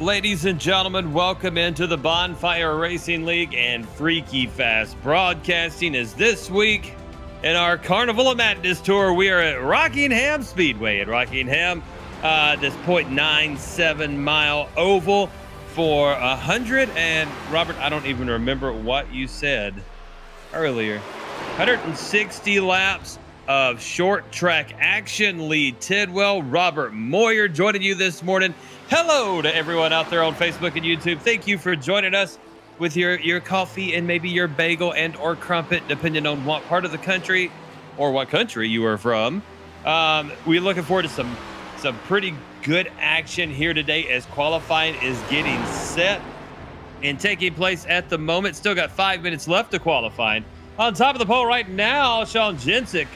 ladies and gentlemen? Welcome into the Bonfire Racing League and Freaky Fast Broadcasting. As this week in our Carnival of Madness tour, we are at Rockingham Speedway at Rockingham. This 0.97 mile oval for 100 and Robert, I don't even remember what you said earlier. 160 laps of short track action. Lee Tidwell, Robert Moyer joining you this morning. Hello to everyone out there on Facebook and YouTube. Thank you for joining us with your coffee and maybe your bagel and or crumpet, depending on what part of the country or what country you are from. We're looking forward to some pretty good action here today as qualifying is getting set and taking place at the moment. Still got 5 minutes left to qualifying. On top of the pole right now, Sean Jensick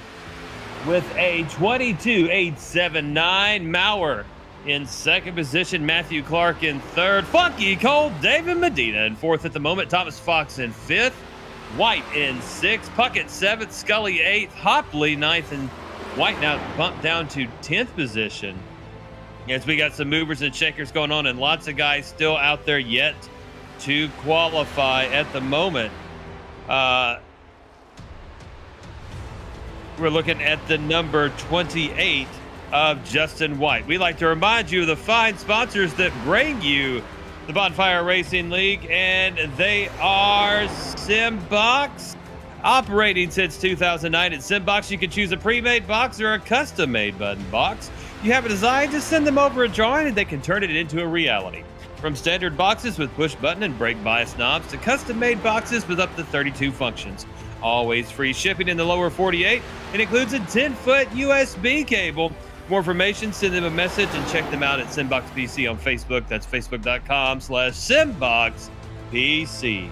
with a 22.879. Maurer in second position, Matthew Clark in third, Funky Cole, David Medina in fourth at the moment, Thomas Fox in fifth, White in sixth, Puckett seventh, Scully eighth, Hopley ninth, and White now bumped down to 10th position. As we got some movers and shakers going on and lots of guys still out there yet to qualify at the moment. We're looking at the number 28 of Justin White. We like to remind you of the fine sponsors that bring you the Bonfire Racing League, and they are Simbox. Operating since 2009 at Simbox, you can choose a pre-made box or a custom-made button box. You have a design, just send them over a drawing and they can turn it into a reality. From standard boxes with push button and brake bias knobs to custom-made boxes with up to 32 functions. Always free shipping in the lower 48. It includes a 10-foot USB cable. For more information, send them a message and check them out at Simboxpc on Facebook. That's facebook.com/SimboxPC.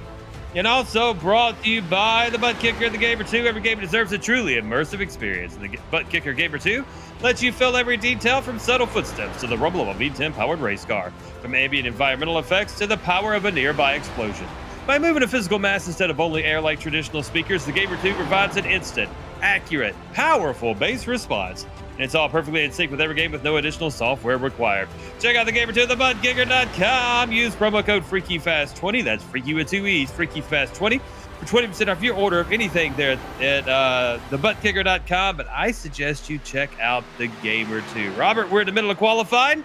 And also brought to you by the ButtKicker, the Gamer 2. Every gamer deserves a truly immersive experience. The ButtKicker Gamer 2 lets you feel every detail from subtle footsteps to the rumble of a V10 powered race car, from ambient environmental effects to the power of a nearby explosion. By moving to physical mass instead of only air like traditional speakers, the Gamer 2 provides an instant, accurate, powerful bass response. And it's all perfectly in sync with every game with no additional software required. Check out the Gamer 2 at ButtKicker.com. Use promo code FreakyFast20. That's Freaky with two E's, FreakyFast20 for 20% off your order of anything there at the ButtKicker.com. But I suggest you check out the Gamer 2. Robert, we're in the middle of qualifying.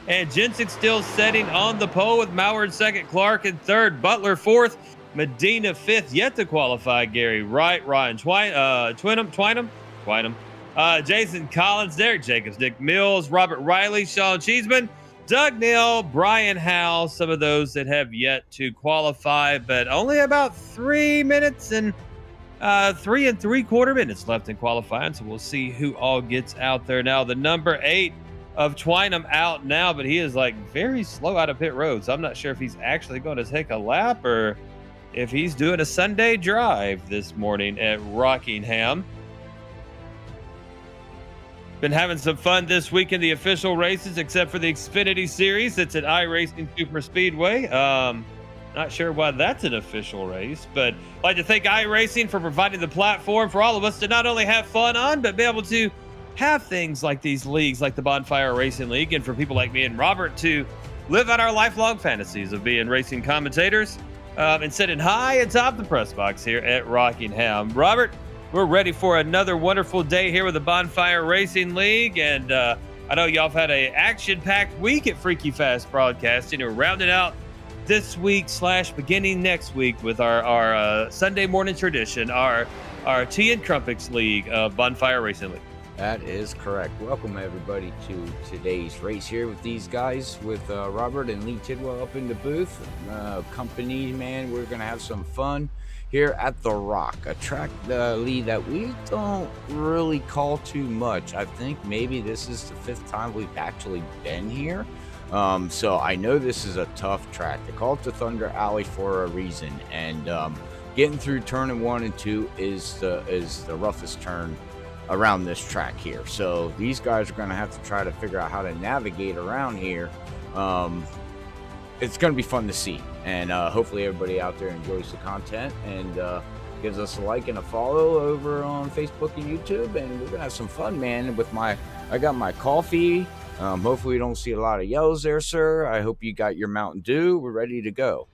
And Jensick still setting on the pole with Maurer in second, Clark in third, Butler fourth, Medina fifth, yet to qualify, Gary Wright, Ryan Twynham, Jason Collins, Derek Jacobs, Nick Mills, Robert Riley, Sean Cheeseman, Doug Neal, Brian Howe, some of those that have yet to qualify, but only about 3 minutes and 3 3/4 minutes left in qualifying, so we'll see who all gets out there now. The number 8 of Twynham out now, but he is like very slow out of pit road, so I'm not sure if he's actually going to take a lap or if he's doing a Sunday drive this morning at Rockingham. Been having some fun this week in the official races, except for the Xfinity Series. It's at iRacing Super Speedway. Not sure why that's an official race, but I'd like to thank iRacing for providing the platform for all of us to not only have fun on, but be able to have things like these leagues, like the Bonfire Racing League, and for people like me and Robert to live out our lifelong fantasies of being racing commentators and sitting high atop the press box here at Rockingham. Robert, we're ready for another wonderful day here with the Bonfire Racing League, and I know y'all have had an action-packed week at Freaky Fast Broadcasting. We're rounding out this week / beginning next week with our Sunday morning tradition, our Tea and Crumpets League of Bonfire Racing League. That is correct. Welcome everybody to today's race here with these guys, with Robert and Lee Tidwell up in the booth. Company, man, we're gonna have some fun here at the Rock, a track, Lee, that we don't really call too much. I think maybe this is the 5th time we've actually been here. So I know this is a tough track. They call it the Thunder Alley for a reason, and getting through turn 1 and 2 is the roughest turn around this track here. So these guys are going to have to try to figure out how to navigate around here. It's going to be fun to see, and hopefully everybody out there enjoys the content and gives us a like and a follow over on Facebook and YouTube, and we're gonna have some fun, man. With I got my coffee Hopefully we don't see a lot of yellows there, sir. I hope you got your Mountain Dew. We're ready to go.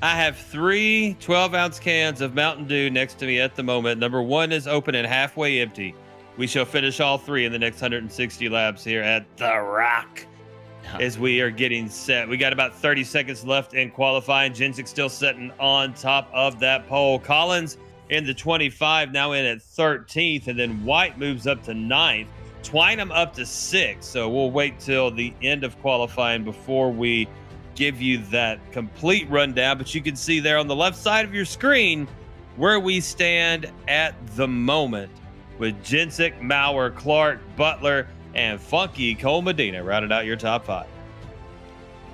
I have 3 12-ounce cans of Mountain Dew next to me at the moment. Number 1 is open and halfway empty. We shall finish all 3 in the next 160 laps here at The Rock as we are getting set. We got about 30 seconds left in qualifying. Jensic still sitting on top of that pole. Collins in the 25, now in at 13th, and then White moves up to 9th. Twynham up to 6th. So we'll wait till the end of qualifying before we give you that complete rundown. But you can see there on the left side of your screen where we stand at the moment with Jensic, Maurer, Clark, Butler, and Funky Cole Medina rounded out your top 5.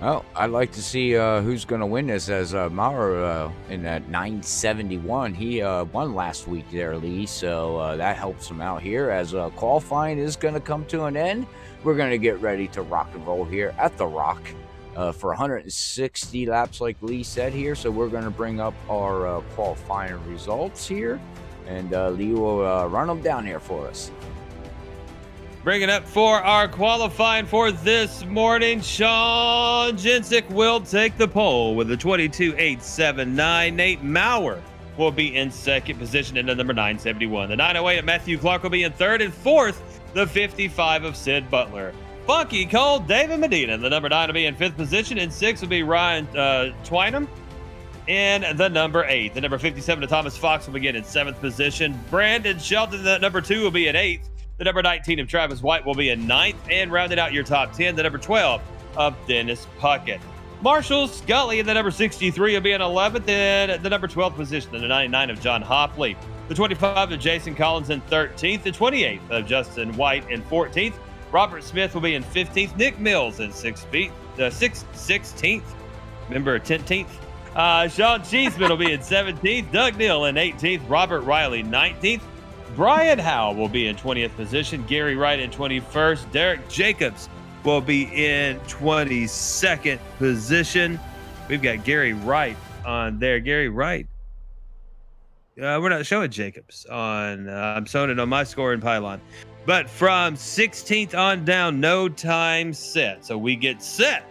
Well, I'd like to see who's going to win this, as Maurer in that 971. He won last week there, Lee, so that helps him out here. As qualifying is going to come to an end, we're going to get ready to rock and roll here at The Rock for 160 laps, like Lee said here. So we're going to bring up our qualifying results here, and Lee will run them down here for us. Bringing up for our qualifying for this morning, Sean Jensic will take the pole with a 22.879. Nate Maurer will be in second position in the number 971. The 908 of Matthew Clark will be in third, and fourth, the 55 of Sid Butler. Funky Cole David Medina, the number 9 will be in fifth position, and sixth will be Ryan Twynham. And the number 8, the number 57 of Thomas Fox will begin in seventh position. Brandon Shelton, the number 2 will be at 8th. The number 19 of Travis White will be in 9th, and rounded out your top 10, the number 12 of Dennis Puckett. Marshall Scully in the number 63 will be in 11th, and the number 12th position, the 99 of John Hopley. The 25 of Jason Collins in 13th, the 28th of Justin White in 14th. Robert Smith will be in 15th. Nick Mills in 16th. Remember 10th. Sean Cheeseman will be in 17th. Doug Neal in 18th. Robert Riley 19th. Brian Howe will be in 20th position. Gary Wright in 21st. Derek Jacobs will be in 22nd position. We've got Gary Wright on there. Gary Wright. We're not showing Jacobs on. I'm showing it on my score in Pylon. But from 16th on down, no time set. So we get set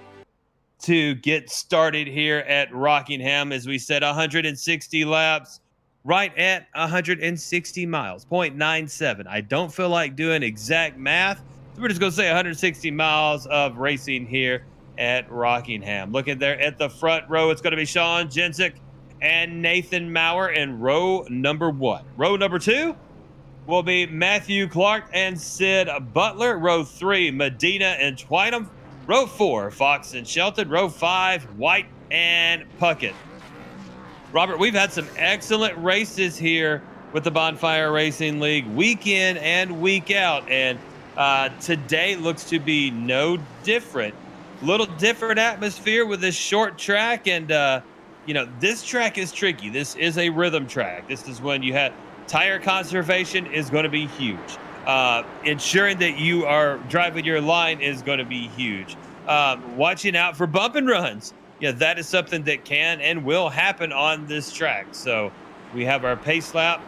to get started here at Rockingham. As we said, 160 laps. Right at 160 miles, 0.97. I don't feel like doing exact math. So we're just going to say 160 miles of racing here at Rockingham. Looking there at the front row, it's going to be Sean Jensic and Nathan Maurer in row number 1. Row number 2 will be Matthew Clark and Sid Butler. Row 3, Medina and Twynham. Row 4, Fox and Shelton. Row 5, White and Puckett. Robert, we've had some excellent races here with the Bonfire Racing League week in and week out, and today looks to be no different. Little different atmosphere with this short track, and this track is tricky. This is a rhythm track. This is when you have tire conservation is going to be huge. Ensuring that you are driving your line is going to be huge. Watching out for bump and runs. Yeah, that is something that can and will happen on this track. So we have our pace lap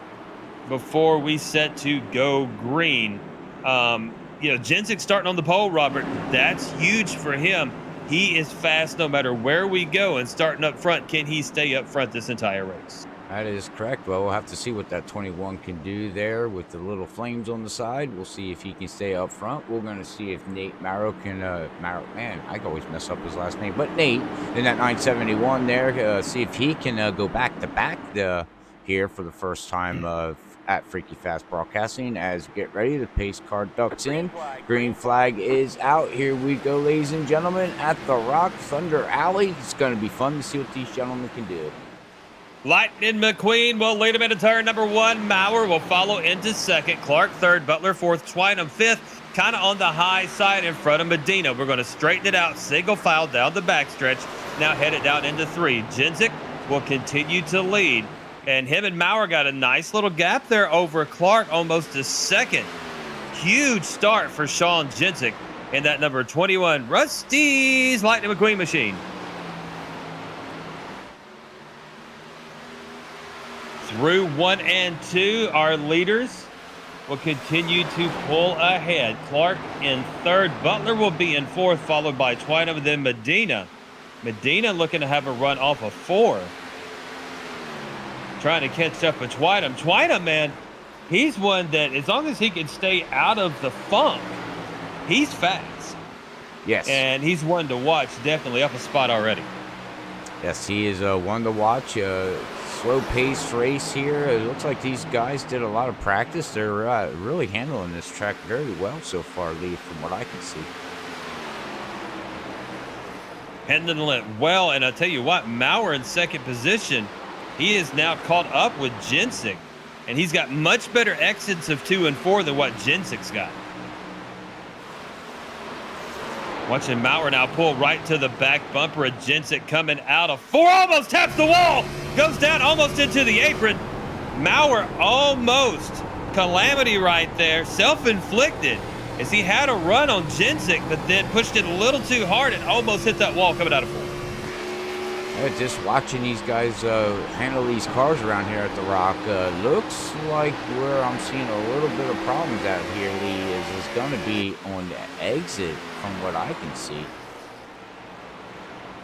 before we set to go green. Jensic starting on the pole, Robert. That's huge for him. He is fast no matter where we go, and starting up front, can he stay up front this entire race? That is correct. Well, we'll have to see what that 21 can do there with the little flames on the side. We'll see if he can stay up front. We're going to see if Nate Maurer can, man, I always mess up his last name, but Nate in that 971 there, see if he can go back to back here for the first time at Freaky Fast Broadcasting. As we get ready, the pace car ducks in. Green flag is out. Here we go, ladies and gentlemen, at the Rock Thunder Alley. It's going to be fun to see what these gentlemen can do. Lightning McQueen will lead him into turn number 1. Maurer will follow into second. Clark third. Butler fourth. Twynham fifth. Kind of on the high side in front of Medina. We're going to straighten it out. Single file down the backstretch. Now headed down into 3. Jensic will continue to lead. And him and Maurer got a nice little gap there over Clark. Almost a second. Huge start for Sean Jensic in that number 21 Rusty's Lightning McQueen machine. Through 1 and 2, our leaders will continue to pull ahead. Clark in third. Butler will be in fourth, followed by Twynham and then Medina. Medina looking to have a run off of 4. Trying to catch up with Twynham. Twynham, man, he's one that as long as he can stay out of the funk, he's fast. Yes. And he's one to watch, definitely up a spot already. Yes, he is one to watch. Slow-paced race here. It looks like these guys did a lot of practice. They're really handling this track very well so far, Lee, from what I can see. Handling it well, and I'll tell you what, Maurer in second position. He is now caught up with Jensic, and he's got much better exits of 2 and 4 than what Jensic's got. Watching Maurer now pull right to the back bumper of Jensic coming out of 4, almost taps the wall, goes down almost into the apron. Maurer almost calamity right there, self-inflicted, as he had a run on Jensic, but then pushed it a little too hard and almost hit that wall coming out of 4. Yeah, just watching these guys handle these cars around here at the Rock, looks like where I'm seeing a little bit of problems out here, Lee, is going to be on the exit from what I can see.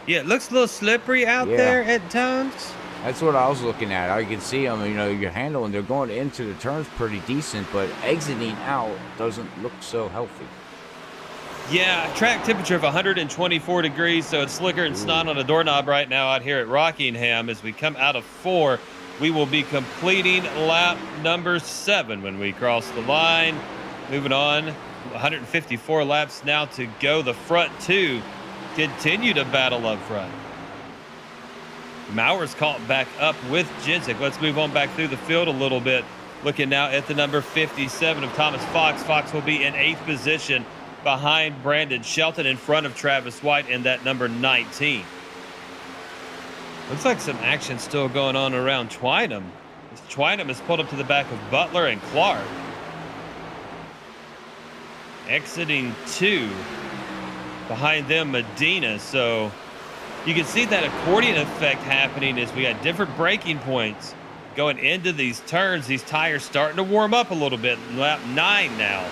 Yeah, it looks a little slippery out there at times. That's what I was looking at. I can see them, you're handling, they're going into the turns pretty decent, but exiting out doesn't look so healthy. Yeah, track temperature of 124 degrees, so it's slicker and snot on a doorknob right now out here at Rockingham. As we come out of 4, we will be completing lap number 7 when we cross the line. Moving on, 154 laps now to go. The front 2 continue to battle up front. Maurer's caught back up with Jensic. Let's move on back through the field a little bit. Looking now at the number 57 of Thomas Fox. Fox will be in 8th position behind Brandon Shelton, in front of Travis White in that number 19. Looks like some action still going on around Twynham. Twynham is pulled up to the back of Butler and Clark. Exiting 2. Behind them, Medina. So you can see that accordion effect happening as we got different braking points going into these turns. These tires starting to warm up a little bit. Lap 9 now.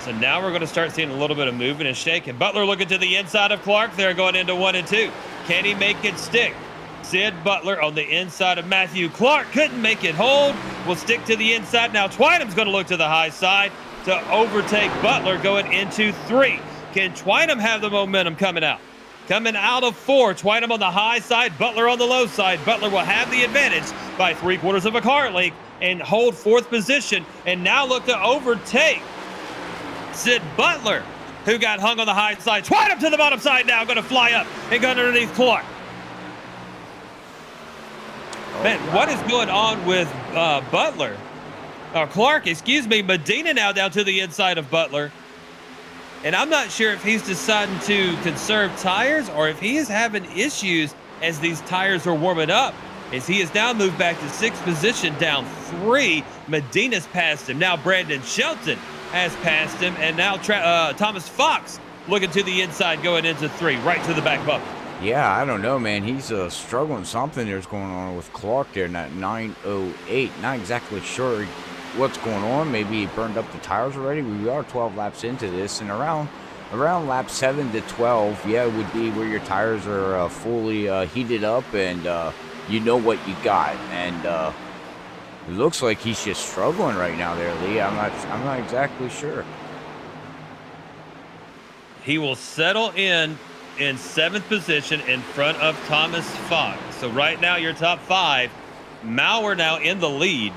So now we're going to start seeing a little bit of movement and shaking. Butler looking to the inside of Clark there, going into 1 and 2. Can he make it stick? Sid Butler on the inside of Matthew Clark. Couldn't make it hold. Will stick to the inside. Now Twynham's going to look to the high side to overtake Butler going into 3. Can Twynham have the momentum coming out? Coming out of 4, Twynham on the high side, Butler on the low side. Butler will have the advantage by 3/4 of a car length and hold 4th position, and now look to overtake Sid Butler, who got hung on the high side. Twynham to the bottom side now, going to fly up and go underneath Clark. Man, what is going on with Butler? Clark, excuse me. Medina now down to the inside of Butler. And I'm not sure if he's deciding to conserve tires or if he is having issues as these tires are warming up, as he has now moved back to 6th position, down 3. Medina's passed him. Now Brandon Shelton has passed him, and now Thomas Fox looking to the inside going into 3, right to the back bumper. Yeah, I don't know, man. He's struggling. Something there's going on with Clark there in that 908. Not exactly sure what's going on. Maybe he burned up the tires already. We are 12 laps into this, and around lap 7 to 12, yeah, it would be where your tires are fully heated up, and you know what you got. And it looks like he's just struggling right now there, Lee. I'm not exactly sure. He will settle in 7th position in front of Thomas Fox. So right now, your top 5. Maurer now in the lead.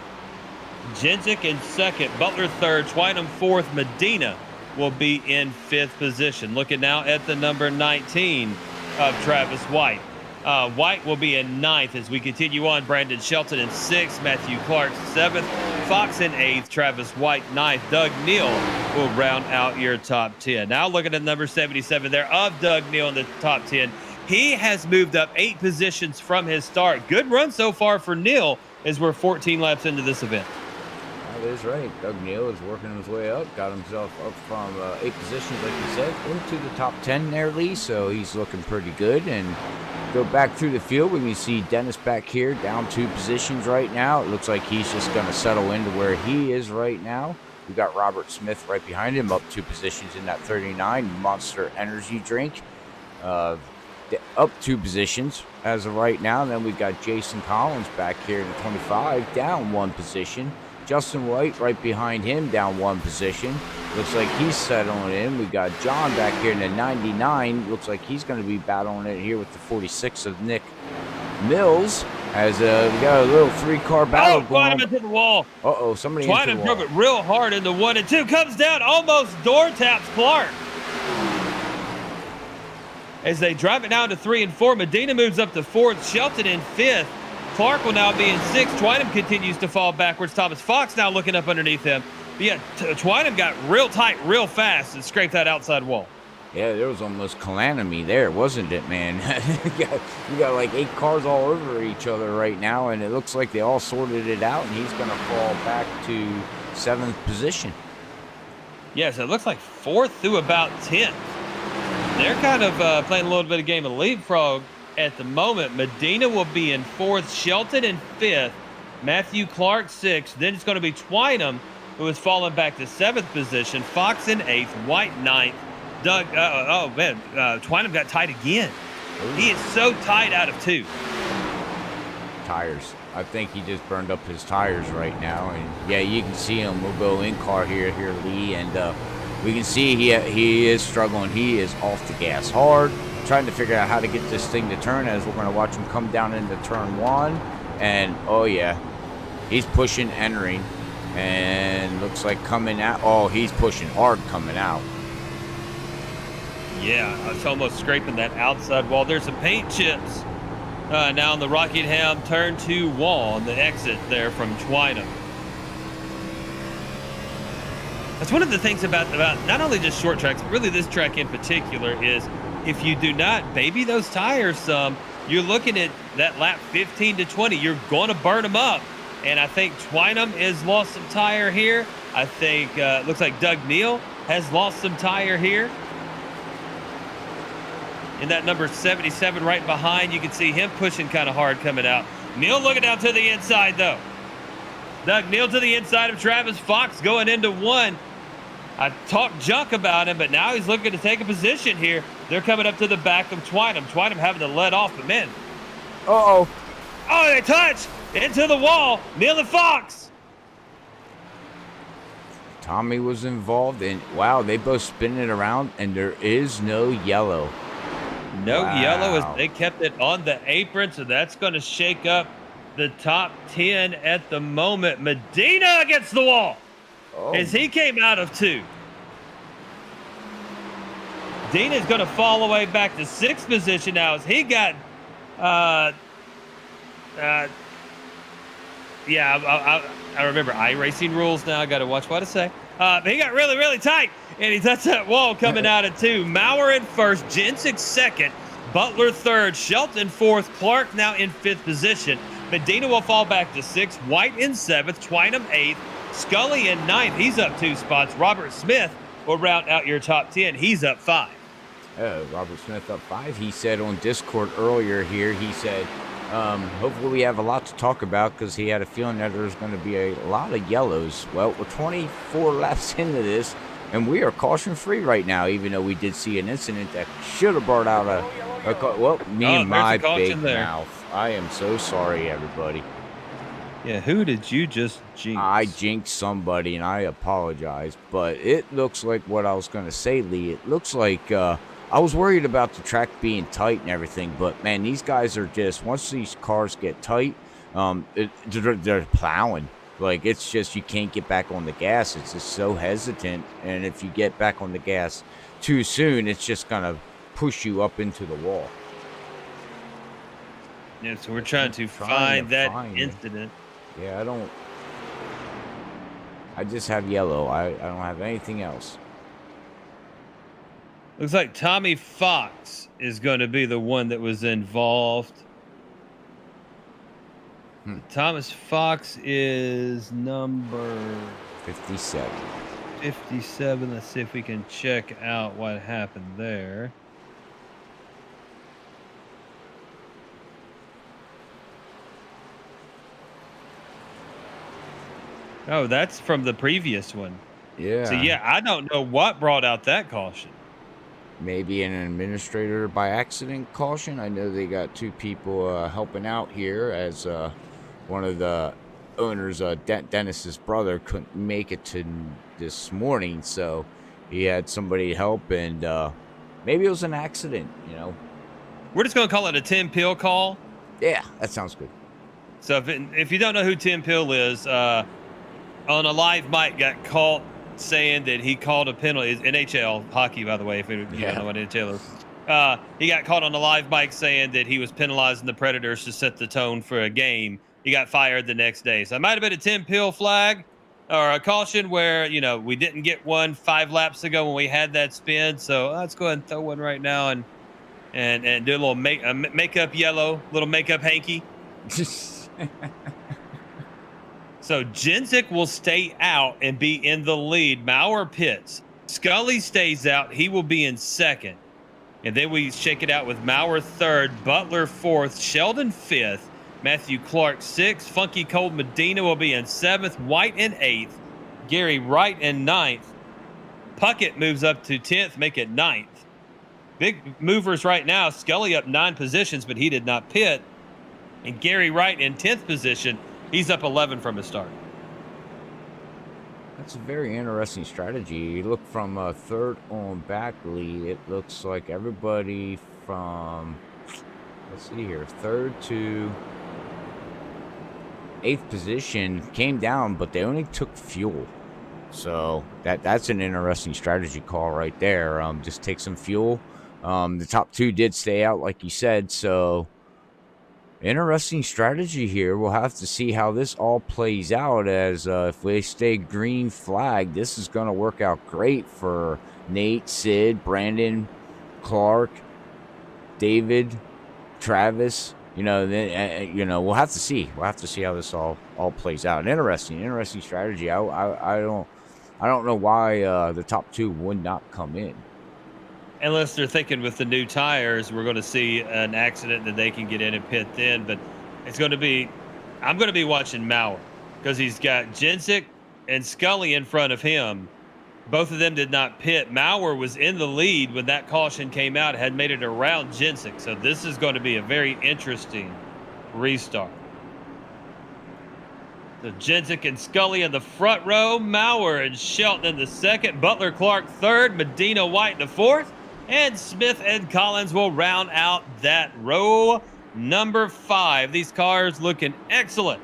Jensic in 2nd, Butler 3rd, Twynham 4th, Medina will be in 5th position. Looking now at the number 19 of Travis White. White will be in 9th as we continue on. Brandon Shelton in 6th, Matthew Clark 7th, Fox in 8th, Travis White 9th. Doug Neal will round out your top 10. Now looking at number 77 there of Doug Neal in the top 10. He has moved up 8 positions from his start. Good run so far for Neal as we're 14 laps into this event. That is right. Doug Neal is working his way up, got himself up from 8 positions, like you said, into the top 10 there, Lee. So he's looking pretty good, and go back through the field. We can see Dennis back here down 2 positions right now. It looks like he's just going to settle into where he is right now. We got Robert Smith right behind him, up 2 positions in that 39 Monster Energy drink. Up 2 positions as of right now. And then we've got Jason Collins back here in the 25, down 1 position. Justin White right behind him, down 1 position. Looks like he's settling in. We got John back here in the 99. Looks like he's going to be battling it here with the 46 of Nick Mills. As we got a little 3-car battle going on. Twinem into the wall. Somebody into the Twinem wall. drove it real hard into 1 and 2. Comes down, almost door taps Clark. As they drive it down to 3 and 4, Medina moves up to 4th, Shelton in 5th. Clark will now be in 6th. Twinem continues to fall backwards. Thomas Fox now looking up underneath him. But yeah, Twinem got real tight real fast and scraped that outside wall. Yeah, there was almost calamity there, wasn't it, man? you got like 8 cars all over each other right now, and it looks like they all sorted it out, and he's going to fall back to 7th position. Yes, it looks like 4th through about 10th. They're kind of playing a little bit of game of leapfrog at the moment. Medina will be in 4th, Shelton in 5th, Matthew Clark 6th. Then it's going to be Twinem, who has fallen back to 7th position, Fox in 8th, White 9th. Doug, Twinem got tight again. He is so tight out of 2. Tires. I think he just burned up his tires right now. And yeah, you can see him. We'll go in car here, Lee, and we can see he is struggling. He is off the gas hard, trying to figure out how to get this thing to turn, as we're going to watch him come down into turn 1. And oh yeah, he's pushing, entering, and looks like coming out. Oh, he's pushing hard coming out. Yeah, it's almost scraping that outside wall. There's some paint chips now on the Rockingham turn 2 wall on the exit there from Twinem. That's one of the things about not only just short tracks, but really this track in particular is if you do not baby those tires some, you're looking at that lap 15 to 20. You're going to burn them up. And I think Twinem has lost some tire here. I think looks like Doug Neal has lost some tire here. In that number 77 right behind, you can see him pushing kind of hard coming out. Neal looking down to the inside, though. Doug Neal to the inside of Travis Fox going into 1. I talked junk about him, but now he's looking to take a position here. They're coming up to the back of Twinem. Twinem having to let off, but man. Oh, they touch into the wall. Neal and Fox. Tommy was involved, and wow, they both spin it around, and there is no yellow. No yellow as they kept it on the apron, so that's going to shake up the top 10 at the moment. Medina against the wall as he came out of 2. Dina's going to fall away back to 6th position now as he got, I remember iRacing rules now. I got to watch what I say. But he got really, really tight, and he touched that wall coming out of 2. Maurer in 1st, Jensic 2nd, Butler 3rd, Shelton 4th, Clark now in 5th position. Medina will fall back to 6th, White in 7th, Twinem 8th, Scully in 9th. He's up 2 spots. Robert Smith will round out your top 10. He's up 5. Robert Smith up 5. He said on Discord earlier here, he said, hopefully we have a lot to talk about because he had a feeling that there's going to be a lot of yellows. Well, we're 24 laps into this, and we are caution-free right now, even though we did see an incident that should have brought out and my big mouth. I am so sorry, everybody. Yeah, who did you just jinx? I jinxed somebody, and I apologize. But it looks like what I was going to say, Lee. It looks like I was worried about the track being tight and everything. But, man, these guys are just, once these cars get tight, they're plowing. Like, it's just you can't get back on the gas. It's just so hesitant. And if you get back on the gas too soon, it's just going to push you up into the wall. Yeah, so we're trying to find that incident. Yeah, I just have yellow. I don't have anything else. Looks like Tommy Fox is going to be the one that was involved. Thomas Fox is number 57. 57. Let's see if we can check out what happened there. Oh, that's from the previous one. So, Yeah. yeah, I don't know what brought out that caution. Maybe an administrator by accident caution. I know they got two people helping out here, as one of the owners, Dennis's brother, couldn't make it to this morning, so he had somebody help, and maybe it was an accident, you know. We're just going to call it a Tim Pill call. Yeah, that sounds good. So if you don't know who Tim Pill is, on a live mic got caught saying that he called a penalty. It's NHL hockey, by the way, if you don't know what NHL is. He got caught on a live mic saying that he was penalizing the Predators to set the tone for a game. He got fired the next day. So it might have been a Tim Pill flag or a caution where, you know, we didn't get one 5 laps ago when we had that spin. So let's go ahead and throw one right now and do a little makeup yellow, little makeup hanky. So Jensic will stay out and be in the lead. Maurer pits. Scully stays out. He will be in second. And then we shake it out with Maurer third, Butler fourth, Sheldon fifth, Matthew Clark sixth, Funky Cold Medina will be in seventh, White in eighth, Gary Wright in ninth. Puckett moves up to 10th, make it ninth. Big movers right now. Scully up 9 positions, but he did not pit. And Gary Wright in 10th position. He's up 11 from his start. That's a very interesting strategy. You look from third on back lead. It looks like everybody from, let's see here, third to 8th position came down, but they only took fuel. So that's an interesting strategy call right there. Just take some fuel. The top 2 did stay out, like you said, so interesting strategy here. We'll have to see how this all plays out, as if they stay green flag, this is going to work out great for Nate, Sid, Brandon, Clark, David, Travis. You know, we'll have to see. We'll have to see how this all plays out. An interesting strategy. I don't know why the top 2 would not come in. Unless they're thinking with the new tires, we're going to see an accident that they can get in and pit then. But it's going to be, I'm going to be watching Maurer because he's got Jensic and Scully in front of him. Both of them did not pit. Maurer was in the lead when that caution came out, had made it around Jensic. So this is going to be a very interesting restart. So Jensic and Scully in the front row, Maurer and Shelton in the second, Butler Clark third, Medina White in the fourth. And Smith and Collins will round out that row number 5. These cars looking excellent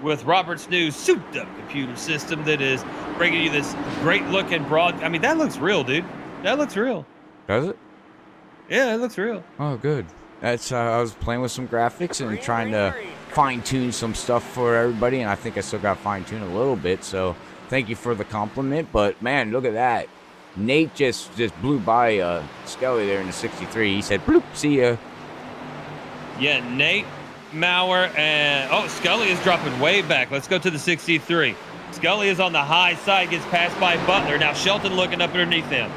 with Robert's new souped-up computer system that is bringing you this great-looking broad. I mean, that looks real, dude. That looks real. Does it? Yeah, it looks real. Oh, good. That's I was playing with some graphics and trying to fine-tune some stuff for everybody, and I think I still got fine-tuned a little bit, so thank you for the compliment. But, man, look at that. Nate just blew by Scully there in the 63. He said, bloop, see ya. Yeah, Nate, Maurer, and Scully is dropping way back. Let's go to the 63. Scully is on the high side, gets passed by Butler. Now Shelton looking up underneath him.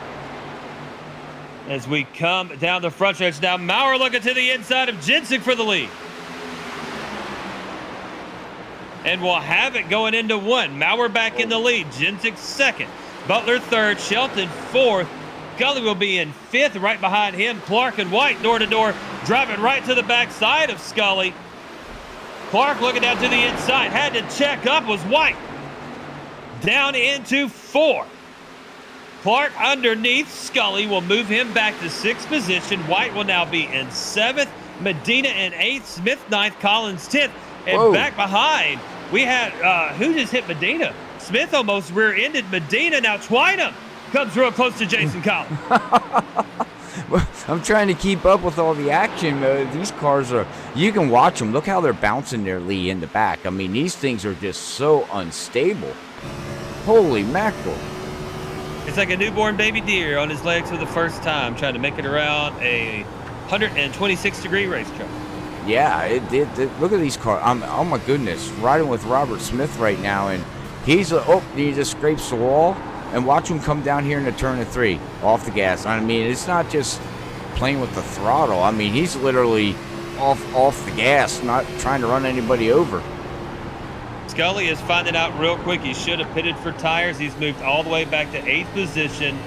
As we come down the front stretch, now Maurer looking to the inside of Jensic for the lead. And we'll have it going into 1. Maurer back in the lead. Jensic second. Butler third, Shelton fourth. Scully will be in 5th, right behind him. Clark and White door to door, driving right to the back side of Scully. Clark looking down to the inside, had to check up, was White. Down into 4. Clark underneath, Scully will move him back to 6th position. White will now be in 7th, Medina in 8th, Smith 9th, Collins 10th. And back behind, we had, who just hit Medina? Smith almost rear-ended Medina. Now Twynham comes real close to Jason Collins. I'm trying to keep up with all the action. These cars are, you can watch them. Look how they're bouncing their Lee in the back. I mean, these things are just so unstable. Holy mackerel. It's like a newborn baby deer on his legs for the first time, trying to make it around a 126-degree racetrack. Yeah, it look at these cars. Oh, my goodness. Riding with Robert Smith right now, and he just scrapes the wall, and watch him come down here in the turn of 3 off the gas. I mean, it's not just playing with the throttle. I mean, he's literally off the gas, not trying to run anybody over. Scully is finding out real quick he should have pitted for tires. He's moved all the way back to 8th position.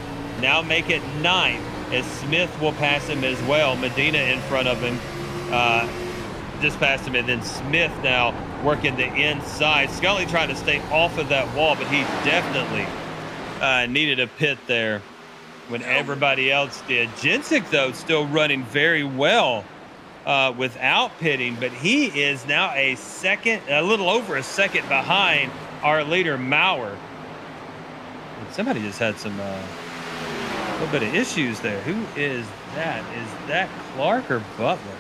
Now make it 9th, as Smith will pass him as well. Medina in front of him. Just passed him, and then Smith now working the inside. Scully trying to stay off of that wall, but he definitely needed a pit there when everybody else did. Jensic, though, still running very well without pitting, but he is now a little over a second behind our leader, Maurer. And somebody just had some little bit of issues there. Who is that? Is that Clark or Butler?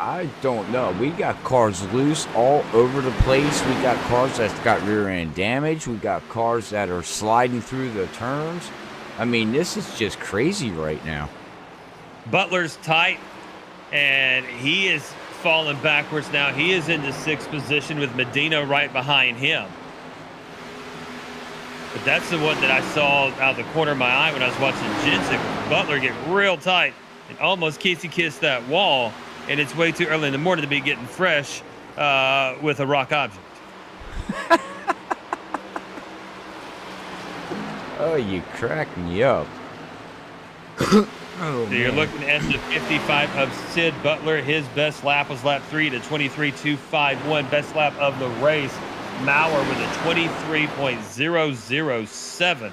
I don't know. We got cars loose all over the place. We got cars that's got rear end damage. We got cars that are sliding through the turns. I mean, this is just crazy right now. Butler's tight, and he is falling backwards now. He is into 6th position with Medina right behind him. But that's the one that I saw out the corner of my eye when I was watching Jensic. Butler get real tight and almost kissed that wall. And it's way too early in the morning to be getting fresh with a rock object. Oh, you crack me up. So you're looking at the 55 of Sid Butler. His best lap was lap 3 to 23.251. Best lap of the race. Maurer with a 23.007.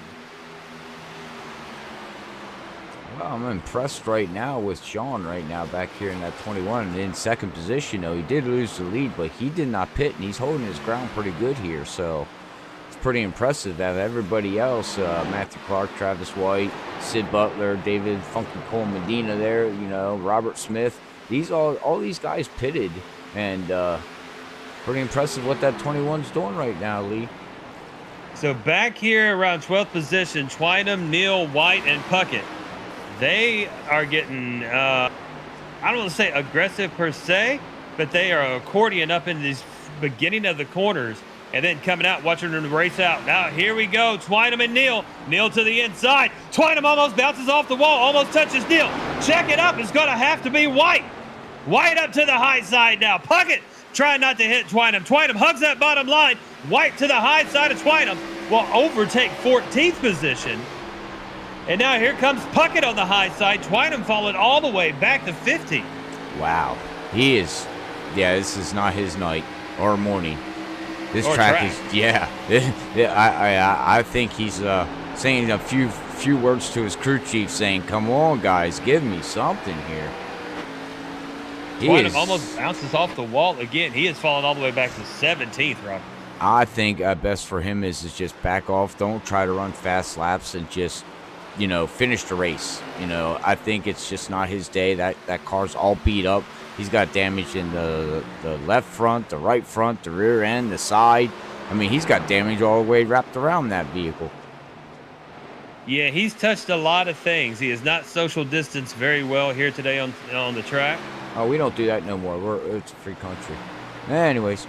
Well, I'm impressed right now with Sean right now back here in that 21 and in 2nd position. Though he did lose the lead, but he did not pit, and he's holding his ground pretty good here. So it's pretty impressive that everybody else, Matthew Clark, Travis White, Sid Butler, David Funky Cole Medina there, you know, Robert Smith, all these guys pitted, and pretty impressive what that 21's doing right now, Lee. So back here around 12th position, Twynham, Neal, White, and Puckett. They are getting, I don't want to say aggressive per se, but they are accordion up in this beginning of the corners and then coming out, watching them race out. Now, here we go. Twynham and Neal. Neal to the inside. Twynham almost bounces off the wall, almost touches Neal. Check it up. It's going to have to be White. White up to the high side now. Puckett trying not to hit Twynham. Twynham hugs that bottom line. White to the high side of Twynham will overtake 14th position. And now here comes Puckett on the high side. Twynham falling all the way back to 50. Wow. He is, yeah, this is not his night or morning. This track is, yeah. I think he's saying a few words to his crew chief saying, come on, guys, give me something here. Twynham almost bounces off the wall again. He has fallen all the way back to 17th, Rob. I think best for him is just back off. Don't try to run fast laps and just, you know, finish the race. You know, I think it's just not his day. That car's all beat up. He's got damage in the left front, the right front, the rear end, the side. I mean, he's got damage all the way wrapped around that vehicle. Yeah, he's touched a lot of things. He has not social distanced very well here today on the track. Oh, we don't do that no more. It's a free country. Anyways.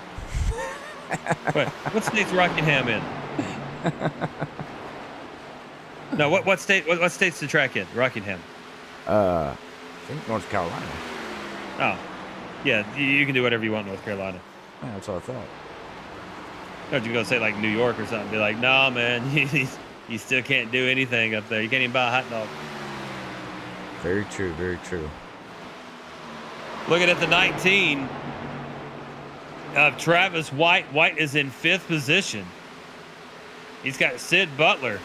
Wait, what state's Rockingham in? No, what state's the track in? Rockingham. I think North Carolina. Oh, yeah, you can do whatever you want in North Carolina. Yeah, that's what I thought. No, you go say like New York or something. Be like, nah, man, you still can't do anything up there. You can't even buy a hot dog. Very true, very true. Looking at the 19 of Travis White. White is in 5th position. He's got Sid Butler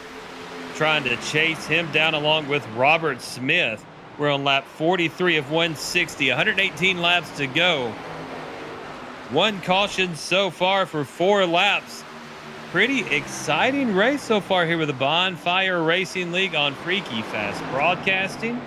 trying to chase him down along with Robert Smith. We're on lap 43 of 160, 118 laps to go. One caution so far for 4 laps. Pretty exciting race so far here with the Bonfire Racing League on Freaky Fast Broadcasting.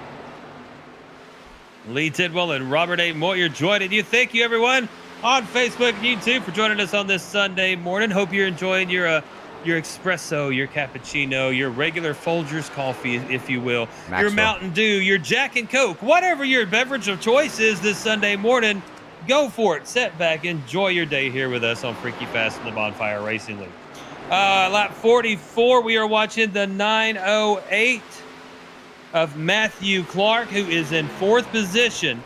Lee Tidwell and Robert A. Moyer joining you. Thank you, everyone, on Facebook and YouTube for joining us on this Sunday morning. Hope you're enjoying your espresso, your cappuccino, your regular Folgers coffee, if you will, Maxwell. Your Mountain Dew, your Jack and Coke, whatever your beverage of choice is this Sunday morning, go for it. Sit back, enjoy your day here with us on Freaky Fast in the Bonfire Racing League. Lap 44, we are watching the 908 of Matthew Clark, who is in 4th position.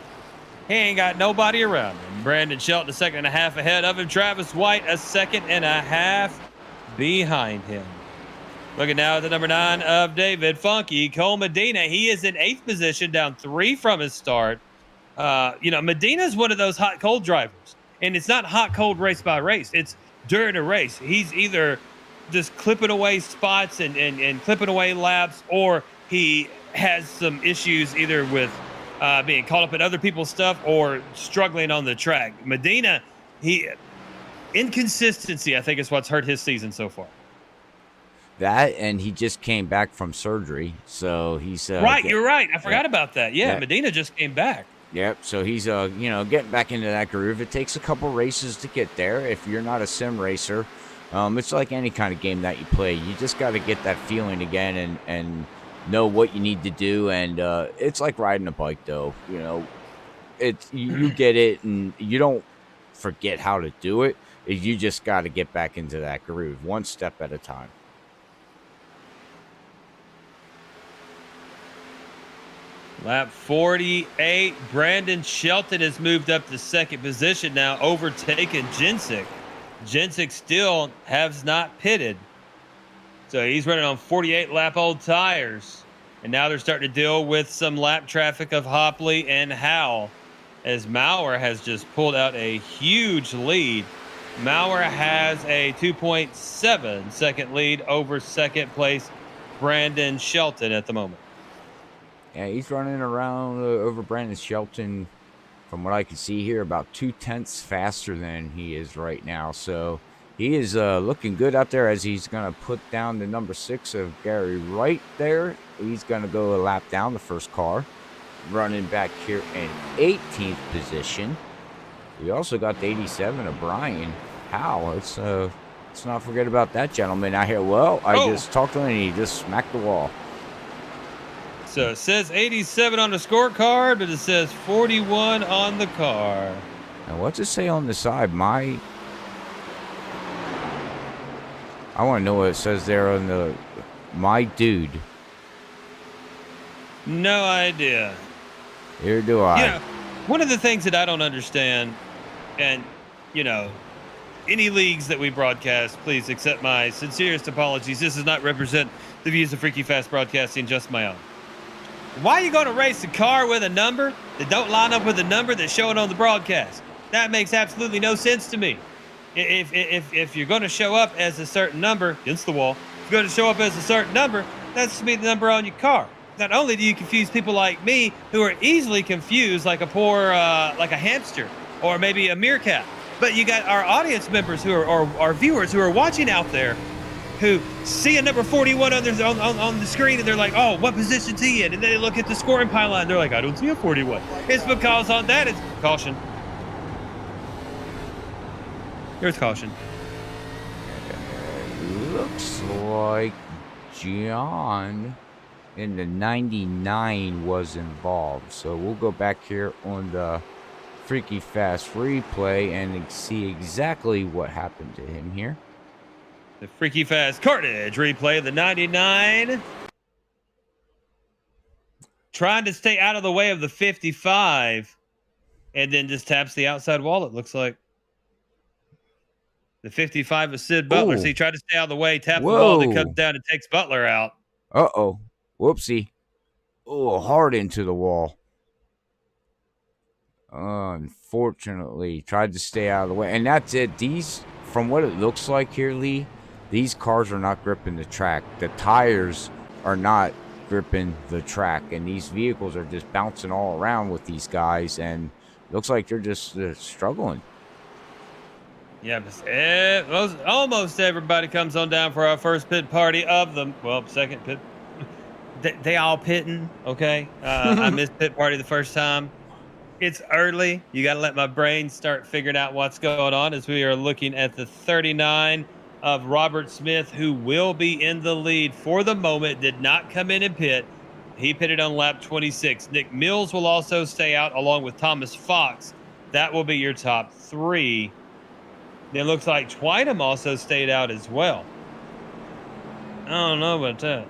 He ain't got nobody around him. Brandon Shelton a second and a half ahead of him. Travis White a second and a half behind him. Looking now at the number 9 of David Funky, Cole Medina. He is in 8th position, down 3 from his start. Medina is one of those hot cold drivers, and it's not hot cold race by race. It's during a race. He's either just clipping away spots and clipping away laps, or he has some issues either with being caught up in other people's stuff or struggling on the track. Medina, inconsistency, I think, is what's hurt his season so far. That, and he just came back from surgery, so he's right. You're right. I forgot about that. Yeah, Medina just came back. Yep. So he's getting back into that groove. It takes a couple races to get there. If you're not a sim racer, it's like any kind of game that you play. You just got to get that feeling again and know what you need to do. And it's like riding a bike, though. It's you get it, and you don't forget how to do it. You just got to get back into that groove, one step at a time. Lap 48, Brandon Shelton has moved up to 2nd position now, overtaken Jensic. Jensic still has not pitted. So he's running on 48-lap-old tires. And now they're starting to deal with some lap traffic of Hopley and Howell, as Maurer has just pulled out a huge lead. Maurer has a 2.7 second lead over 2nd place Brandon Shelton at the moment. Yeah, he's running around over Brandon Shelton, from what I can see here, about 2/10 faster than he is right now. So he is looking good out there, as he's going to put down the number 6 of Gary Wright there. He's going to go a lap down the first car, running back here in 18th position. We also got the 87 of Brian Howell. Let's not forget about that gentleman out here. Well, I just talked to him, and he just smacked the wall. So it says 87 on the scorecard, but it says 41 on the car. And what's it say on the side? I want to know what it says there on the my dude. No idea. Here do I. One of the things that I don't understand, and any leagues that we broadcast, please accept my sincerest apologies. This does not represent the views of Freaky Fast Broadcasting, just my own. Why are you going to race a car with a number that don't line up with the number that's showing on the broadcast? That makes absolutely no sense to me. If you're going to show up as a certain number, against the wall, if you're going to show up as a certain number, that should be the number on your car. Not only do you confuse people like me, who are easily confused like a poor, like a hamster or maybe a meerkat, but you got our audience members who are, or our viewers who are watching out there, who see a number 41 on the screen, and they're like, oh, what position's he in? And then they look at the scoring pylon, and they're like, I don't see a 41. It's because on that, it's caution. Here's caution. Looks like John in the 99 was involved. So we'll go back here on the Freaky Fast replay and see exactly what happened to him here. The Freaky Fast Carnage replay of the 99. Trying to stay out of the way of the 55. And then just taps the outside wall, it looks like. The 55 is Sid Butler. So he tried to stay out of the way, tapped the wall, then comes down and takes Butler out. Uh-oh. Whoopsie. Oh, hard into the wall. Unfortunately, tried to stay out of the way. And that's it. These, from what it looks like here, Lee, these cars are not gripping the track. The tires are not gripping the track. And these vehicles are just bouncing all around with these guys. And it looks like they're just struggling. Yeah, but almost everybody comes on down for our first pit party of the, well, second pit. They all pitting, okay? I missed pit party the first time. It's early. You got to let my brain start figuring out what's going on as we are looking at the 39 of Robert Smith, who will be in the lead for the moment, did not come in and pit. He pitted on lap 26. Nick Mills will also stay out along with Thomas Fox. That will be your top three. It looks like Twynham also stayed out as well. I don't know about that.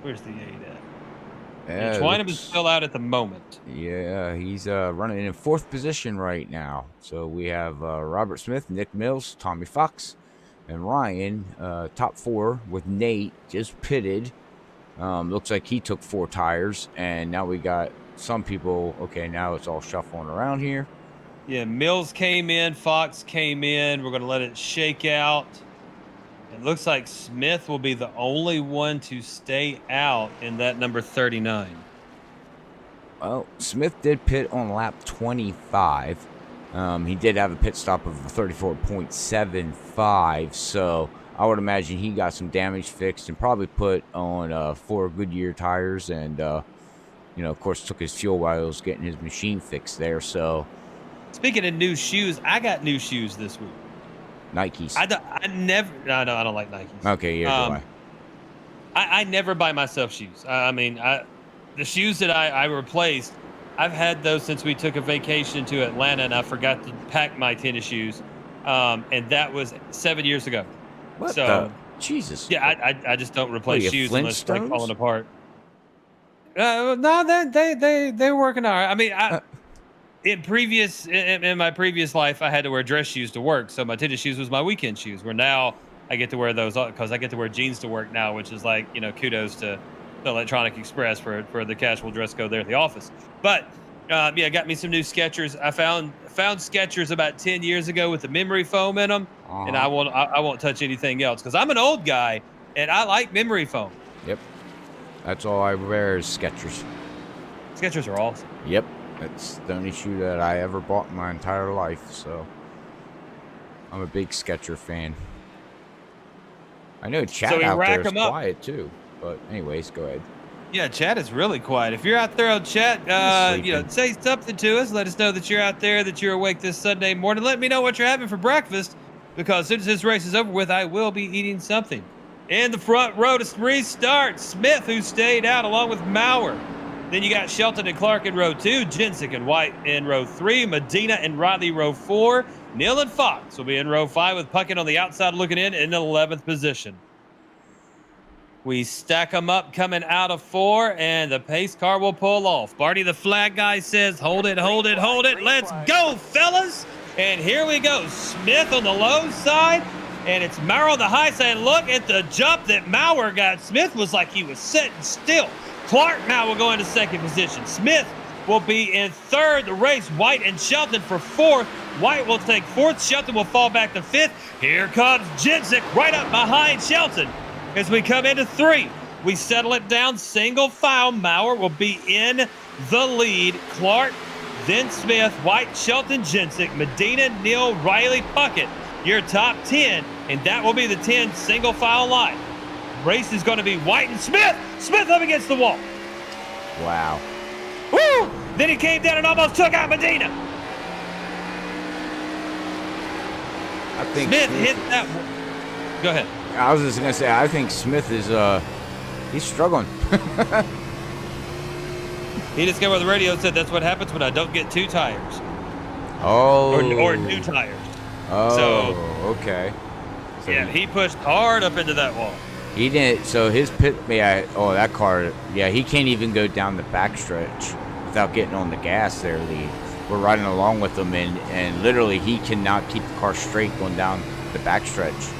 Where's the 8 at? Yeah, Twynham is still out at the moment. Yeah, he's running in 4th position right now. So we have Robert Smith, Nick Mills, Tommy Fox, and Ryan, top 4 with Nate just pitted. Looks like he took 4 tires, and now we got some people. Okay, now it's all shuffling around here. Yeah, Mills came in, Fox came in. We're going to let it shake out. It looks like Smith will be the only one to stay out in that number 39. Well, Smith did pit on lap 25. He did have a pit stop of 34.75, so I would imagine he got some damage fixed and probably put on 4 Goodyear tires and, of course, took his fuel while he was getting his machine fixed there. So, speaking of new shoes, I got new shoes this week. Nikes. I don't like Nikes. Okay, yeah, do I never buy myself shoes. The shoes that I replaced, I've had those since we took a vacation to Atlanta, and I forgot to pack my tennis shoes, and that was 7 years ago. What so, the? Jesus. Yeah, I just don't replace shoes unless they're like falling apart. No, they're working all right. I mean, in my previous life, I had to wear dress shoes to work, so my tennis shoes was my weekend shoes. Where now I get to wear those because I get to wear jeans to work now, which is like, kudos to the Electronic Express for the casual dress code there at the office. But got me some new Skechers. I found Skechers about 10 years ago with the memory foam in them, and I won't touch anything else because I'm an old guy and I like memory foam. Yep, that's all I wear is Skechers. Skechers are awesome. Yep. It's the only shoe that I ever bought in my entire life, so I'm a big Skechers fan. I know Chad out there is quiet too, but anyways, go ahead. Yeah, chat is really quiet. If you're out there on chat, say something to us. Let us know that you're out there, that you're awake this Sunday morning. Let me know what you're having for breakfast, because as soon as this race is over with, I will be eating something. In the front row to restart, Smith, who stayed out along with Maurer. Then you got Shelton and Clark in row 2, Jensick and White in row 3, Medina and Riley row 4, Neal and Fox will be in row 5 with Puckett on the outside looking in 11th position. We stack them up coming out of 4, and the pace car will pull off. Barney, the flag guy, says, hold it, hold it, hold it. Let's go, fellas. And here we go. Smith on the low side, and it's Maurer on the high side. Look at the jump that Maurer got. Smith was like he was sitting still. Clark now will go into 2nd position. Smith will be in 3rd. The race, White and Shelton for 4th. White will take 4th. Shelton will fall back to 5th. Here comes Jensick right up behind Shelton. As we come into 3, we settle it down single file. Maurer will be in the lead. Clark, then Smith, White, Shelton, Jensick, Medina, Neal, Riley, Puckett. Your top 10, and that will be the 10 single file line. Race is going to be White and Smith. Smith up against the wall. Wow. Woo! Then he came down and almost took out Medina. I think Smith hit that. Go ahead. I was just gonna say, I think Smith is he's struggling. He just came over the radio and said that's what happens when I don't get 2 tires. Oh. Or new tires. Oh. So, okay. So yeah, he pushed hard up into that wall. He didn't. So his pit. Yeah. Oh, that car. Yeah, he can't even go down the backstretch without getting on the gas there, Lee. We're riding along with him, and literally he cannot keep the car straight going down the backstretch.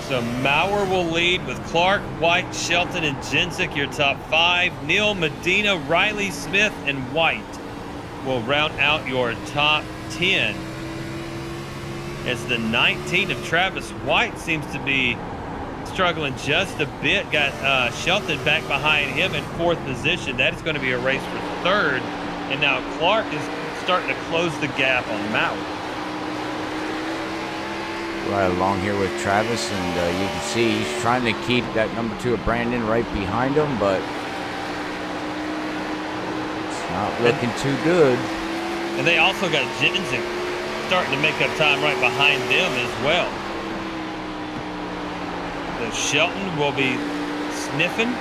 So Maurer will lead with Clark, White, Shelton, and Jensick, your top 5. Neal, Medina, Riley, Smith, and White will round out your top 10. As the 19 of Travis White seems to be struggling just a bit. Got Shelton back behind him in 4th position. That is going to be a race for 3rd. And now Clark is starting to close the gap on Maurer. Right along here with Travis, and you can see he's trying to keep that number 2 of Brandon right behind him, but it's not looking too good. And they also got Jensick starting to make up time right behind them as well. So Shelton will be sniffing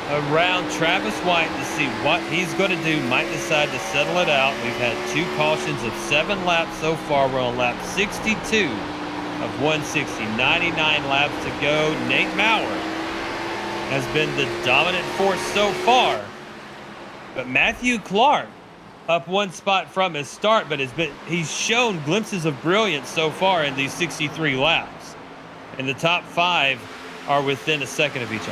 around Travis White to see what he's going to do. Might decide to settle it out. We've had 2 cautions of 7 laps so far. We're on lap 62 of 160. 99 laps to go. Nate Maurer has been the dominant force so far. But Matthew Clark up one spot from his start, but he's shown glimpses of brilliance so far in these 63 laps. And the top 5 are within a second of each other.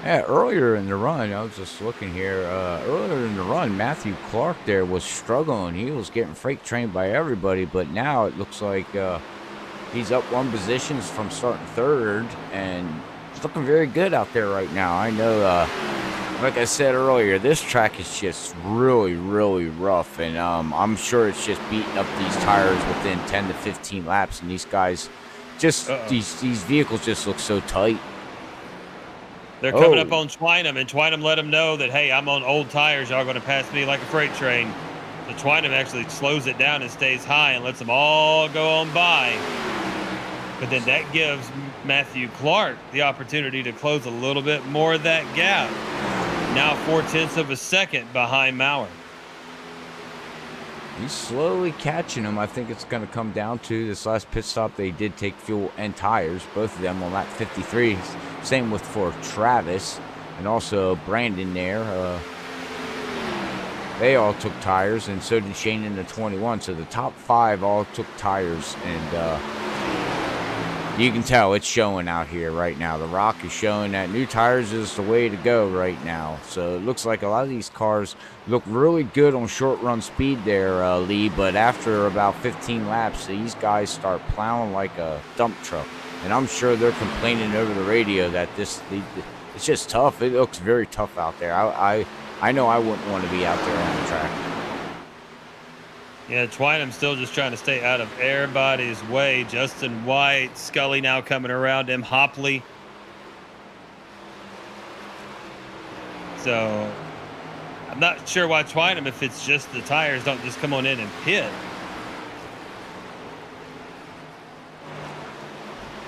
Yeah, earlier in the run, I was just looking here. Earlier in the run, Matthew Clark there was struggling. He was getting freight trained by everybody, but now it looks like he's up 1 position from starting 3rd, and it's looking very good out there right now. I know, like I said earlier, this track is just really, really rough, and I'm sure it's just beating up these tires within 10 to 15 laps, and these guys just these vehicles just look so tight. They're coming up on Twynham, and Twynham let them know that, hey, I'm on old tires. Y'all going to pass me like a freight train. So Twynham actually slows it down and stays high and lets them all go on by. But then that gives Matthew Clark the opportunity to close a little bit more of that gap. Now 0.4 of a second behind Maurer. He's slowly catching him. I think it's going to come down to this last pit stop. They did take fuel and tires, both of them on lap 53. Same with for Travis and also Brandon there. They all took tires, and so did Shane in the 21. So the top 5 all took tires, and you can tell it's showing out here right now. The Rock is showing that new tires is the way to go right now. So it looks like a lot of these cars look really good on short run speed there, Lee. But after about 15 laps, these guys start plowing like a dump truck. And I'm sure they're complaining over the radio that it's just tough. It looks very tough out there. I know I wouldn't want to be out there on the track. Yeah, Twynham's still just trying to stay out of everybody's way. Justin White, Scully now coming around him, Hopley. So I'm not sure why Twynham, if it's just the tires, don't just come on in and pit.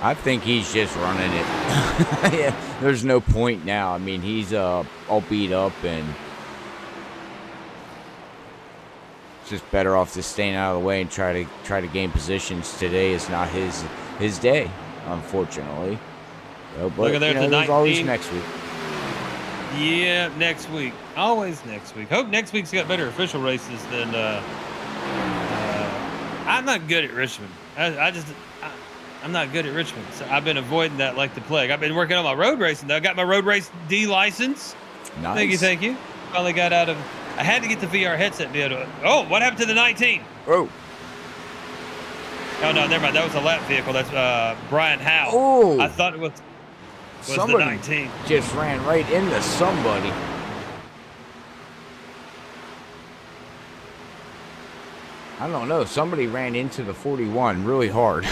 I think he's just running it. Yeah, there's no point now. I mean, he's all beat up, and it's just better off just staying out of the way and try to gain positions. Today is not his day, unfortunately. So, but look at there, the there's 19. always next week. Yeah, next week. Always next week. Hope next week's got better official races than. I'm not good at Richmond. I'm not good at Richmond. So I've been avoiding that like the plague. I've been working on my road racing, though. I got my road race D license. Nice. Thank you. Finally got out of. I had to get the VR headset to be able to. Oh, what happened to the 19? Oh, no, never mind. That was a lap vehicle. That's Brian Howe. Oh. I thought it was somebody the 19. just ran right into somebody. I don't know. Somebody ran into the 41 really hard.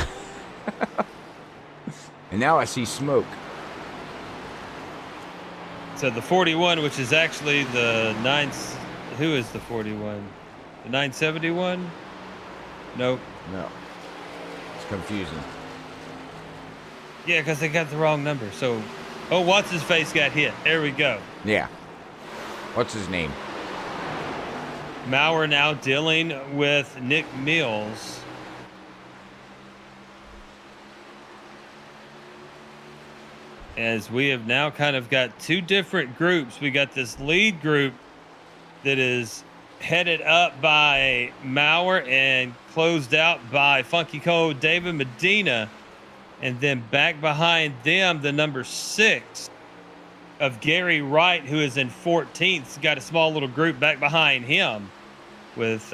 And now I see smoke. So the 41, which is actually the 9. Who is the 41? The 971? Nope. No. It's confusing. Yeah, because they got the wrong number. So, what's his face got hit? There we go. Yeah. What's his name? Maurer now dealing with Nick Mills. As we have now kind of got 2 different groups. We got this lead group that is headed up by Maurer and closed out by Funky Code David Medina. And then back behind them, the number 6 of Gary Wright, who is in 14th. He's got a small little group back behind him with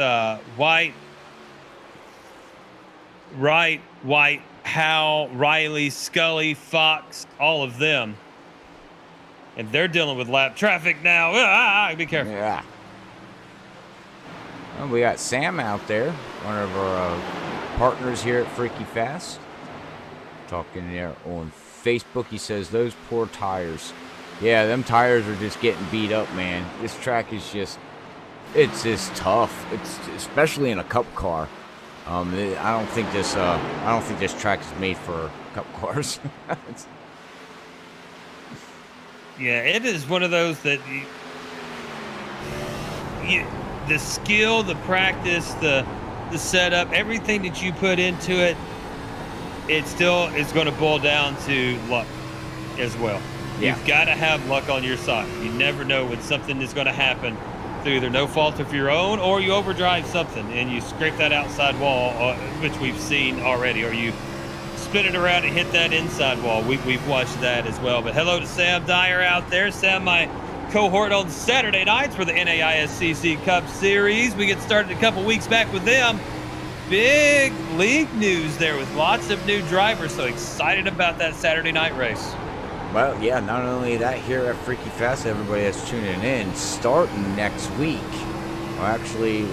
White, Howe, Riley, Scully, Fox, all of them. And they're dealing with lap traffic now. Be careful. Yeah. Well, we got Sam out there, one of our partners here at Freaky Fast. Talking there on Facebook. He says, those poor tires. Yeah, them tires are just getting beat up, man. This track is it's just tough. It's especially in a cup car. I don't think this track is made for cup cars. Yeah, it is one of those that the skill, the practice, the setup, everything that you put into it, it still is going to boil down to luck as well. Yeah. You've got to have luck on your side. You never know when something is going to happen through either no fault of your own, or you overdrive something and you scrape that outside wall, which we've seen already, or you spin it around and hit that inside wall. We've watched that as well. But hello to Sam Dyer out there. Sam, my cohort on Saturday nights for the NAISCC Cup Series. We get started a couple weeks back with them. Big league news there with lots of new drivers. So excited about that Saturday night race. Well, yeah, not only that, here at Freaky Fest, everybody that's tuning in, starting next week. Well, actually,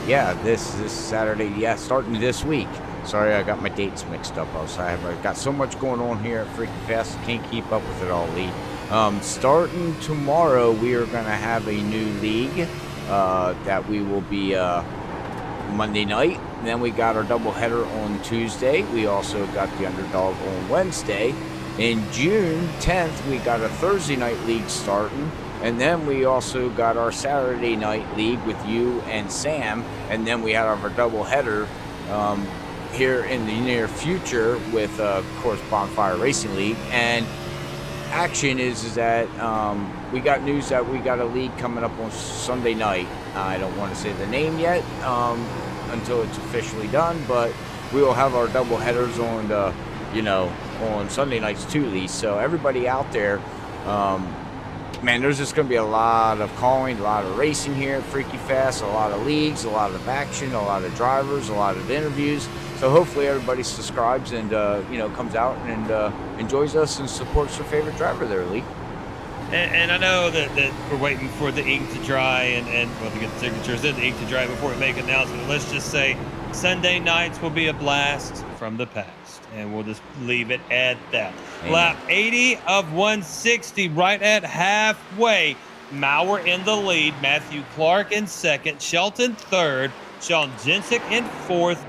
yeah, this Saturday, yeah, starting this week. Sorry, I got my dates mixed up. I've got so much going on here at Freaky Fest, can't keep up with it all, Lee. Starting tomorrow, we are going to have a new league that we will be Monday night. And then we got our doubleheader on Tuesday. We also got the underdog on Wednesday. In June 10th, we got a Thursday night league starting. And then we also got our Saturday night league with you and Sam. And then we had our doubleheader here in the near future with, of course, Bonfire Racing League. And action is that we got news that we got a league coming up on Sunday night. I don't want to say the name yet until it's officially done, but we will have our double headers on on Sunday nights too, Lee. So everybody out there, man, there's just going to be a lot of calling, a lot of racing here at Freaky Fest, a lot of leagues, a lot of action, a lot of drivers, a lot of interviews. So hopefully everybody subscribes and comes out and enjoys us and supports their favorite driver there, Lee. And I know that we're waiting for the ink to dry and well, to get the signatures in the ink to dry before we make an announcement. Let's just say Sunday nights will be a blast from the past, and we'll just leave it at that. Amen. Lap 80 of 160, right at halfway. Maurer in the lead, Matthew Clark in second, Shelton third, Sean Jensick in fourth,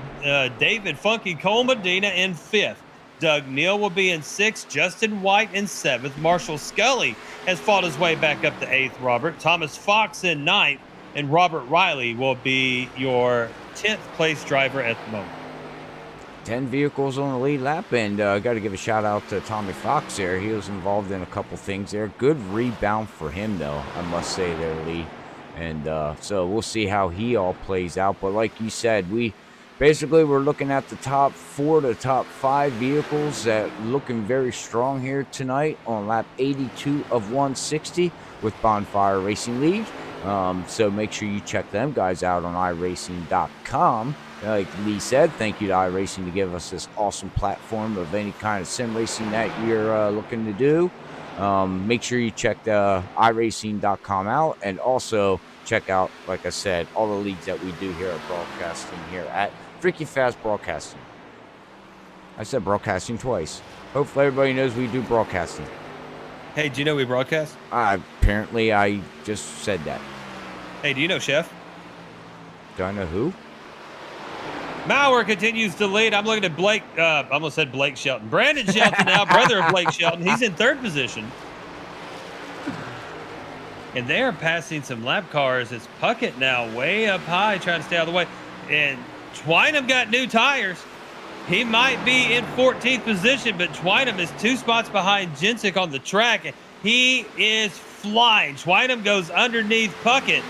David Funky Cole Medina in fifth. Doug Neal will be in sixth, Justin White in seventh, Marshall Scully has fought his way back up to eighth, Robert. Thomas Fox in ninth, and Robert Riley will be your 10th place driver at the moment. 10 vehicles on the lead lap, and I got to give a shout out to Tommy Fox there. He was involved in a couple things there. Good rebound for him, though, I must say there, Lee. And so we'll see how he all plays out. But like you said, we're looking at the top 4 to top 5 vehicles that looking very strong here tonight on lap 82 of 160 with Bonfire Racing League. So make sure you check them guys out on iRacing.com. Like Lee said, thank you to iRacing to give us this awesome platform of any kind of sim racing that you're looking to do. Make sure you check the iRacing.com out, and also check out, like I said, all the leagues that we do here at broadcasting here at Freaky Fast Broadcasting. I said broadcasting twice. Hopefully everybody knows we do broadcasting. Hey, do you know we broadcast? Apparently I just said that. Hey, do you know Chef? Do I know who? Maurer continues to lead. I'm looking at Blake. I almost said Blake Shelton. Brandon Shelton now, brother of Blake Shelton. He's in third position. And they're passing some lap cars. It's Puckett now way up high trying to stay out of the way. And Twynham got new tires. He might be in 14th position, but Twynham is 2 spots behind Jensick on the track. He is flying. Twynham goes underneath Puckett.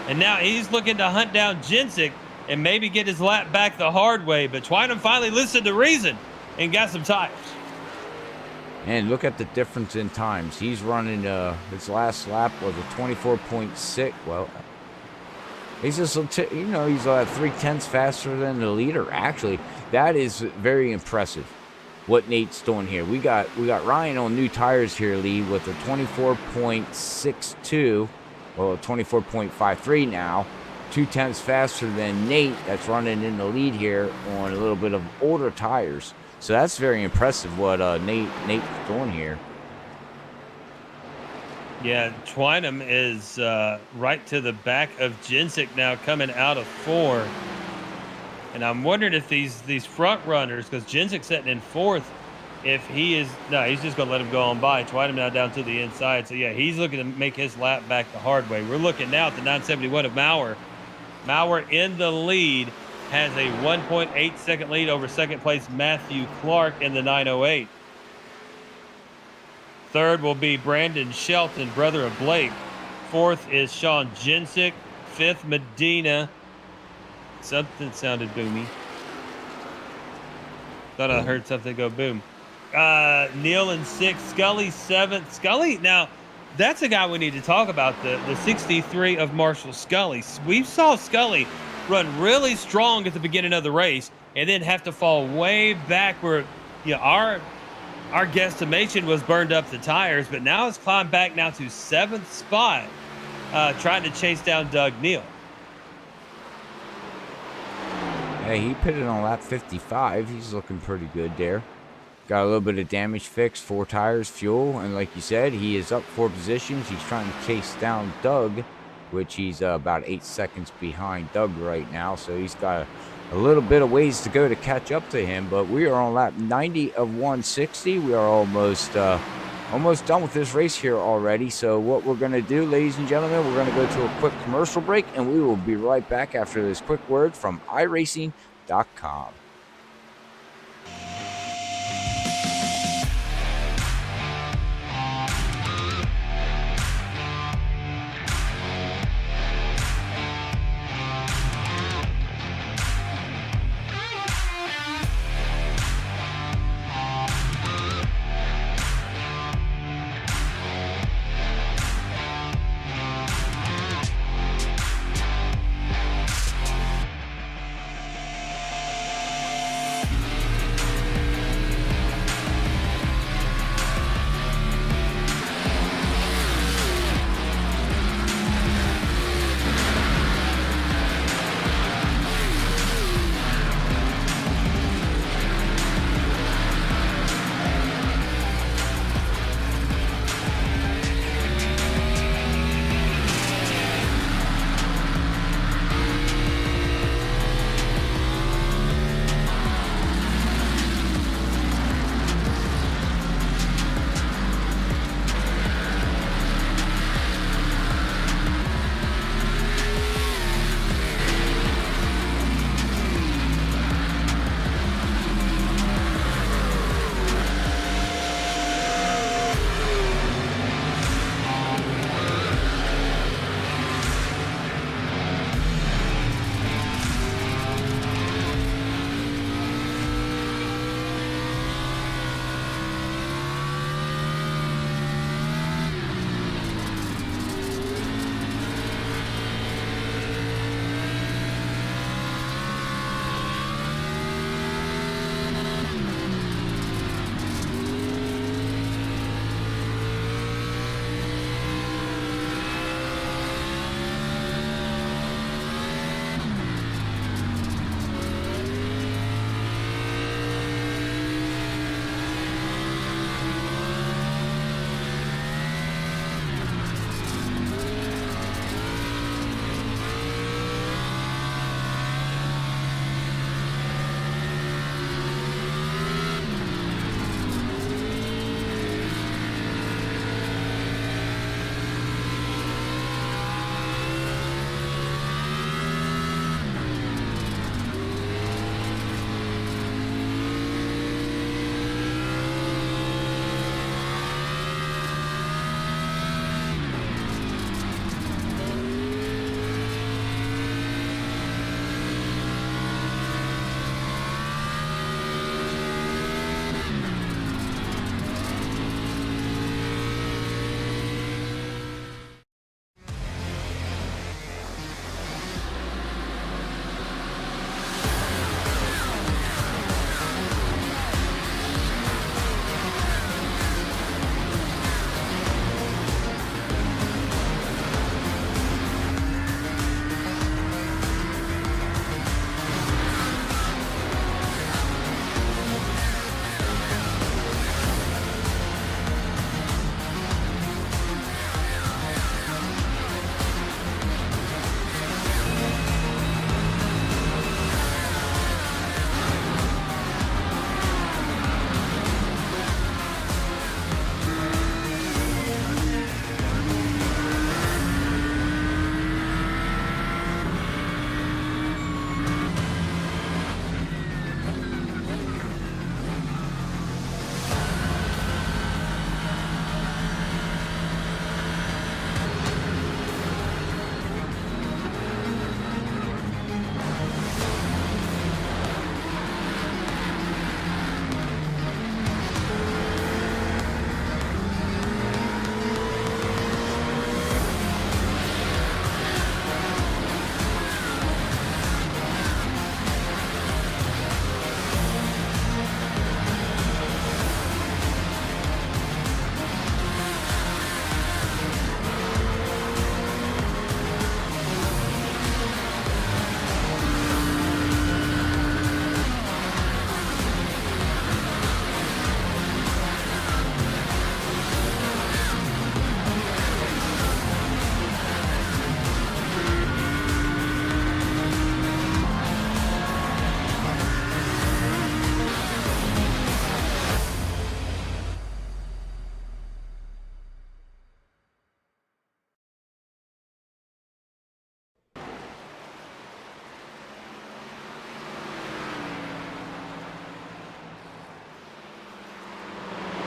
And now he's looking to hunt down Jensick and maybe get his lap back the hard way. But Twynham finally listened to reason and got some tires. And look at the difference in times. He's running, his last lap was a 24.6. Well, he's just, he's 3/10 faster than the leader. Actually, that is very impressive what Nate's doing here. We got Ryan on new tires here, Lee, with a 24.62, well, 24.53 now. 2/10 faster than Nate, that's running in the lead here on a little bit of older tires. So that's very impressive what Nate's doing here. Yeah, Twynham is right to the back of Jensick now, coming out of 4. And I'm wondering if these front runners, because Jensick's sitting in 4th, if he's just going to let him go on by. Twynham now down to the inside. So, yeah, he's looking to make his lap back the hard way. We're looking now at the 971 of Maurer. Mauer in the lead, has a 1.8 second lead over second place Matthew Clark in the 908. Third will be Brandon Shelton, brother of Blake. Fourth is Sean Jensick. Fifth, Medina. Something sounded boomy. Thought I heard something go boom. Neil in sixth. Scully seventh. Scully, now that's a guy we need to talk about, the 63 of Marshall Scully. We saw Scully run really strong at the beginning of the race and then have to fall way back where our guesstimation was burned up the tires, but now it's climbed back now to 7th spot, trying to chase down Doug Neal. Hey, he pitted on lap 55. He's looking pretty good there. Got a little bit of damage fixed, 4 tires, fuel, and like you said, he is up 4 positions. He's trying to chase down Doug, which he's about 8 seconds behind Doug right now, so he's got a little bit of ways to go to catch up to him, but we are on lap 90 of 160. We are almost done with this race here already. So what we're going to do, ladies and gentlemen, we're going to go to a quick commercial break, and we will be right back after this quick word from iRacing.com.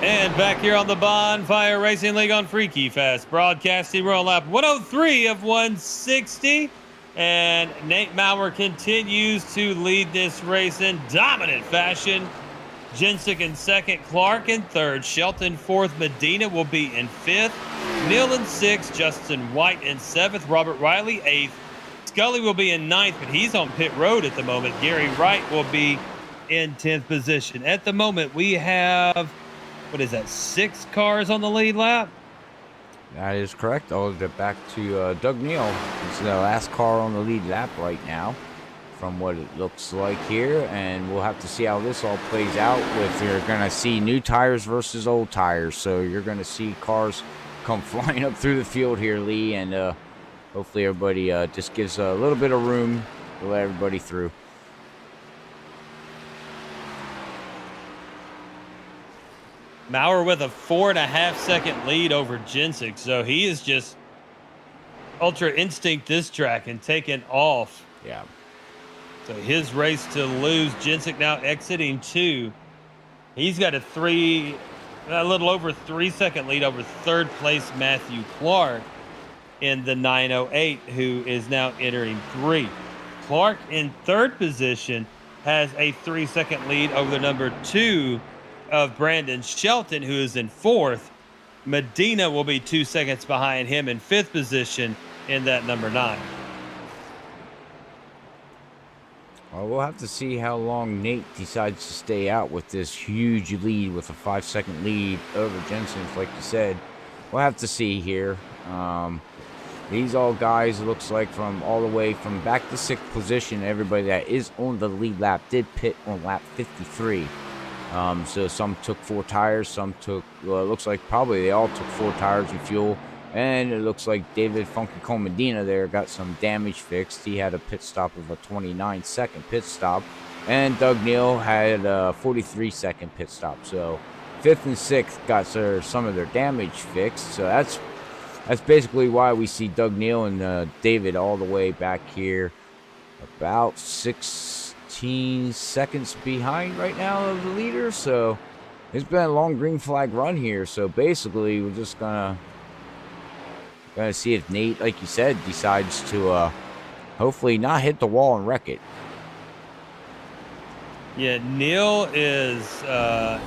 And back here on the Bonfire Racing League on Freaky Fast Broadcasting, we're on lap 103 of 160. And Nate Maurer continues to lead this race in dominant fashion. Jensick in second, Clark in third, Shelton fourth, Medina will be in fifth, Neal in sixth, Justin White in seventh, Robert Riley eighth, Scully will be in ninth, but he's on pit road at the moment. Gary Wright will be in 10th position. At the moment, we have, what is that, 6 cars on the lead lap? That is correct. I'll get back to Doug Neal. It's the last car on the lead lap right now, from what it looks like here, and we'll have to see how this all plays out. With you're going to see new tires versus old tires, so you're going to see cars come flying up through the field here, Lee, and hopefully everybody just gives a little bit of room to let everybody through. Maurer with a 4.5-second lead over Jensick, so he is just ultra instinct this track and taking off. Yeah. So his race to lose. Jensick now exiting 2. He's got a little over 3-second lead over third place Matthew Clark in the 908, who is now entering 3. Clark in third position has a 3-second lead over the number 2 of Brandon Shelton, who is in 4th. Medina will be 2 seconds behind him in 5th position in that number 9. Well, we'll have to see how long Nate decides to stay out with this huge lead, with a 5-second lead over Jensen, like you said. We'll have to see here. These all guys, it looks like, from all the way from back to 6th position, everybody that is on the lead lap did pit on lap 53. So some took 4 tires, some took, well, it looks like probably they all took 4 tires and fuel. And it looks like David Funky Cole Medina there got some damage fixed. He had a pit stop of a 29-second pit stop. And Doug Neal had a 43-second pit stop. So 5th and 6th got some of their damage fixed. So that's basically why we see Doug Neal and David all the way back here, about 16 seconds behind right now of the leader. So it's been a long green flag run here. So basically we're just gonna see if Nate, like you said, decides to hopefully not hit the wall and wreck it. Yeah, Neal is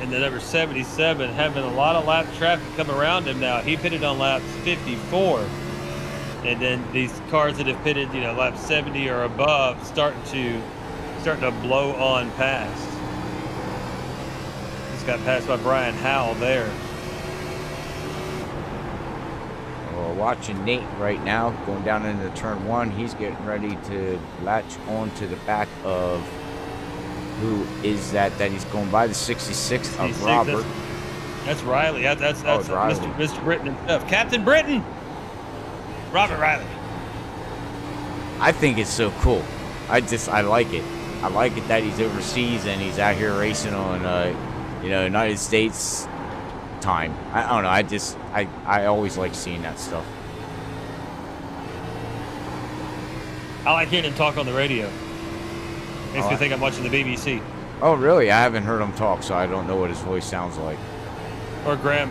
in the number 77, having a lot of lap traffic come around him now. He pitted on lap 54. And then these cars that have pitted, lap 70 or above, starting to blow on past. Just got passed by Brian Howell there. We're watching Nate right now going down into turn 1. He's getting ready to latch on to the back of, who is that he's going by, the 66th of Robert. That's Riley. That's Riley. Mr. Britton himself. Captain Britton. Robert Riley. I think it's so cool. I like it. I like it that he's overseas and he's out here racing on, United States time. I don't know. I always like seeing that stuff. I like hearing him talk on the radio. Makes me think I'm watching the BBC. Oh, really? I haven't heard him talk, so I don't know what his voice sounds like. Or Graham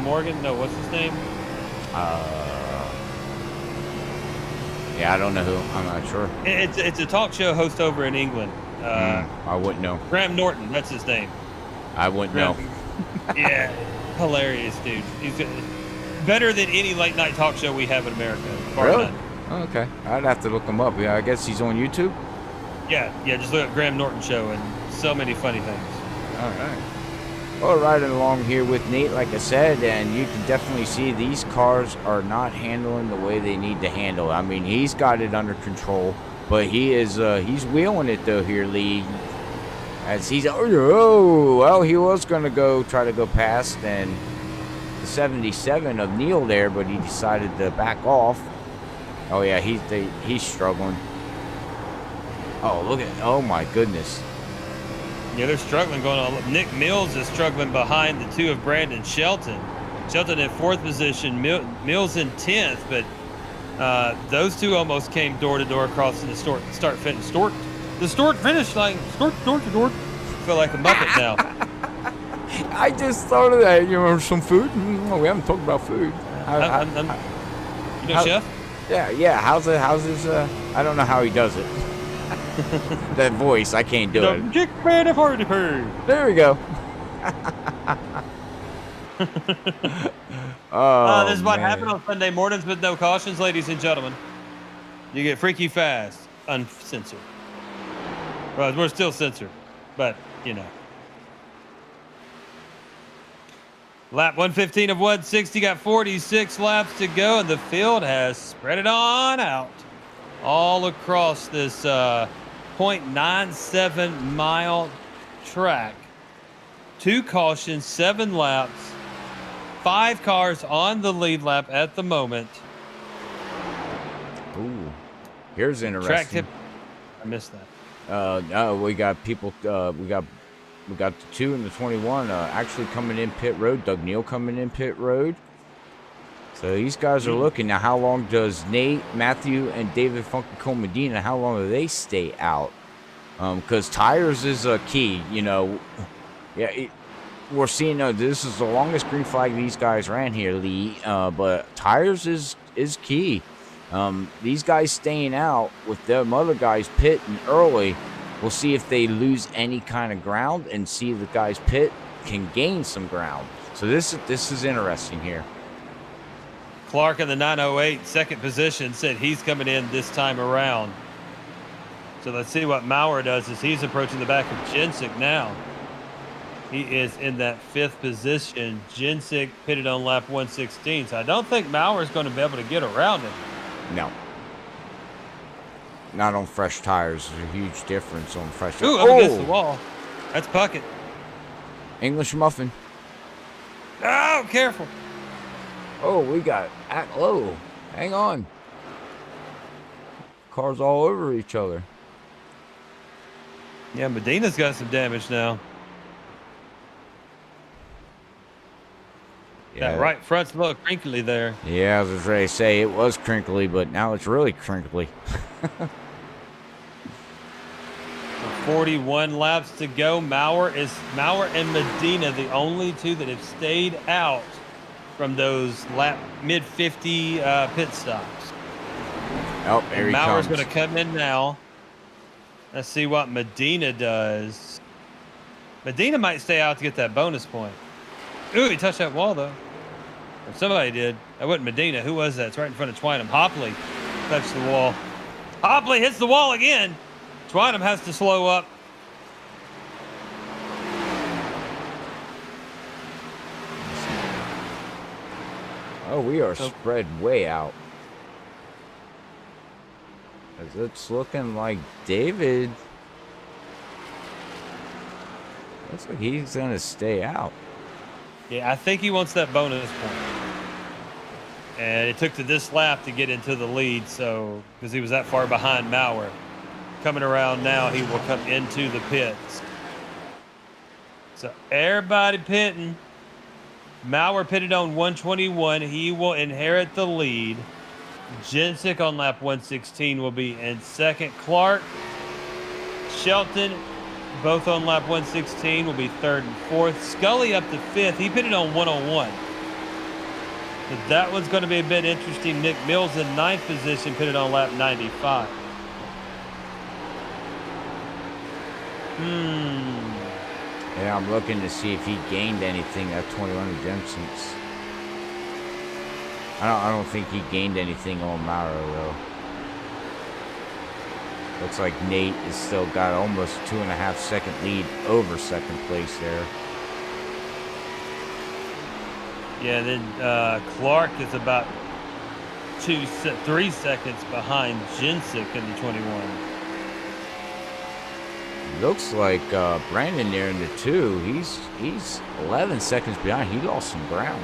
Morgan? No, what's his name? Yeah, I don't know who. I'm not sure. It's a talk show host over in England. I wouldn't know. Graham Norton, that's his name. I wouldn't know. Yeah, hilarious dude. He's better than any late night talk show we have in America. Really? Oh, okay. I'd have to look him up. Yeah, I guess he's on YouTube. Yeah. Just look at Graham Norton show and so many funny things. All right. Well, riding along here with Nate, like I said, and you can definitely see these cars are not handling the way they need to handle. I mean, he's got it under control, but he's wheeling it though here, Lee. As he's he was going to try to go past and the 77 of Neal there, but he decided to back off. Oh yeah, he's struggling. Oh my goodness. Yeah, they're struggling going on. Nick Mills is struggling behind the 2 of Brandon Shelton. Shelton in 4th position, Mills in 10th, but those 2 almost came door to door across the start finish line. Feel like a Muppet now. I just thought of that. You know, some food. We haven't talked about food. You know, Chef? Yeah. How's his? I don't know how he does it. That voice, I can't do it. There we go. Oh, this is what man. happened on Sunday mornings with no cautions, ladies and gentlemen. You get freaky fast, uncensored. Well, we're still censored, but you know. Lap 115 of 160, got 46 laps to go, and the field has spread it on out all across this 0.97 mile track. 2 cautions, 7 laps, 5 cars on the lead lap at the moment. Ooh, here's interesting. Track tip. I missed that. No, we got people. We got the 2 and the 21 actually coming in pit road. Doug Neal coming in pit road. So these guys are looking now. How long does Nate, Matthew, and David Funky Cole Medina? How long do they stay out? Because tires is a key. You know, yeah. We're seeing this is the longest green flag these guys ran here, Lee. But tires is key. These guys staying out with them other guys pitting early. We'll see if they lose any kind of ground and see if the guys pit can gain some ground. So this is interesting here. Clark in the 908, second position, said he's coming in this time around. So let's see what Maurer does as he's approaching the back of Jensic now. He is in that 5th position. Jensic pitted on lap 116. So I don't think Maurer is going to be able to get around him. No. Not on fresh tires. There's a huge difference on fresh tires. Ooh, up against the wall. That's Puckett. English muffin. Oh, careful. Oh, we got act low. Hang on. Cars all over each other. Yeah, Medina's got some damage now. Yeah. That right front's a little crinkly there. Yeah, I was ready to say it was crinkly, but now it's really crinkly. 41 laps to go. Maurer and Medina, the only 2 that have stayed out from those mid 50 pit stops. Oh, there he Maurer's comes. going to come in now. Let's see what Medina does. Medina might stay out to get that bonus point. Ooh, he touched that wall, though. Or somebody did. That wasn't Medina. Who was that? It's right in front of Twynham. Hopley touched the wall. Hopley hits the wall again. Twynham has to slow up. Oh, we are spread way out. As it's looking like David. Looks like he's going to stay out. Yeah, I think he wants that bonus point. And it took to this lap to get into the lead, so because he was that far behind Maurer. Coming around now, he will come into the pits. So everybody pitting. Maurer pitted on 121. He will inherit the lead. Jensic on lap 116 will be in second. Clark, Shelton, both on lap 116 will be 3rd and 4th. Scully up to 5th. He pitted on 101. So that one's going to be a bit interesting. Nick Mills in 9th position, pitted on lap 95. Yeah, I'm looking to see if he gained anything at 21 of Jensen's. I don't think he gained anything on Maurer, though. Looks like Nate has still got almost 2.5 second lead over second place there. Yeah, then Clark is about 3 seconds behind Jensic in the 21. Looks like Brandon there in the 2. He's 11 seconds behind. He lost some ground.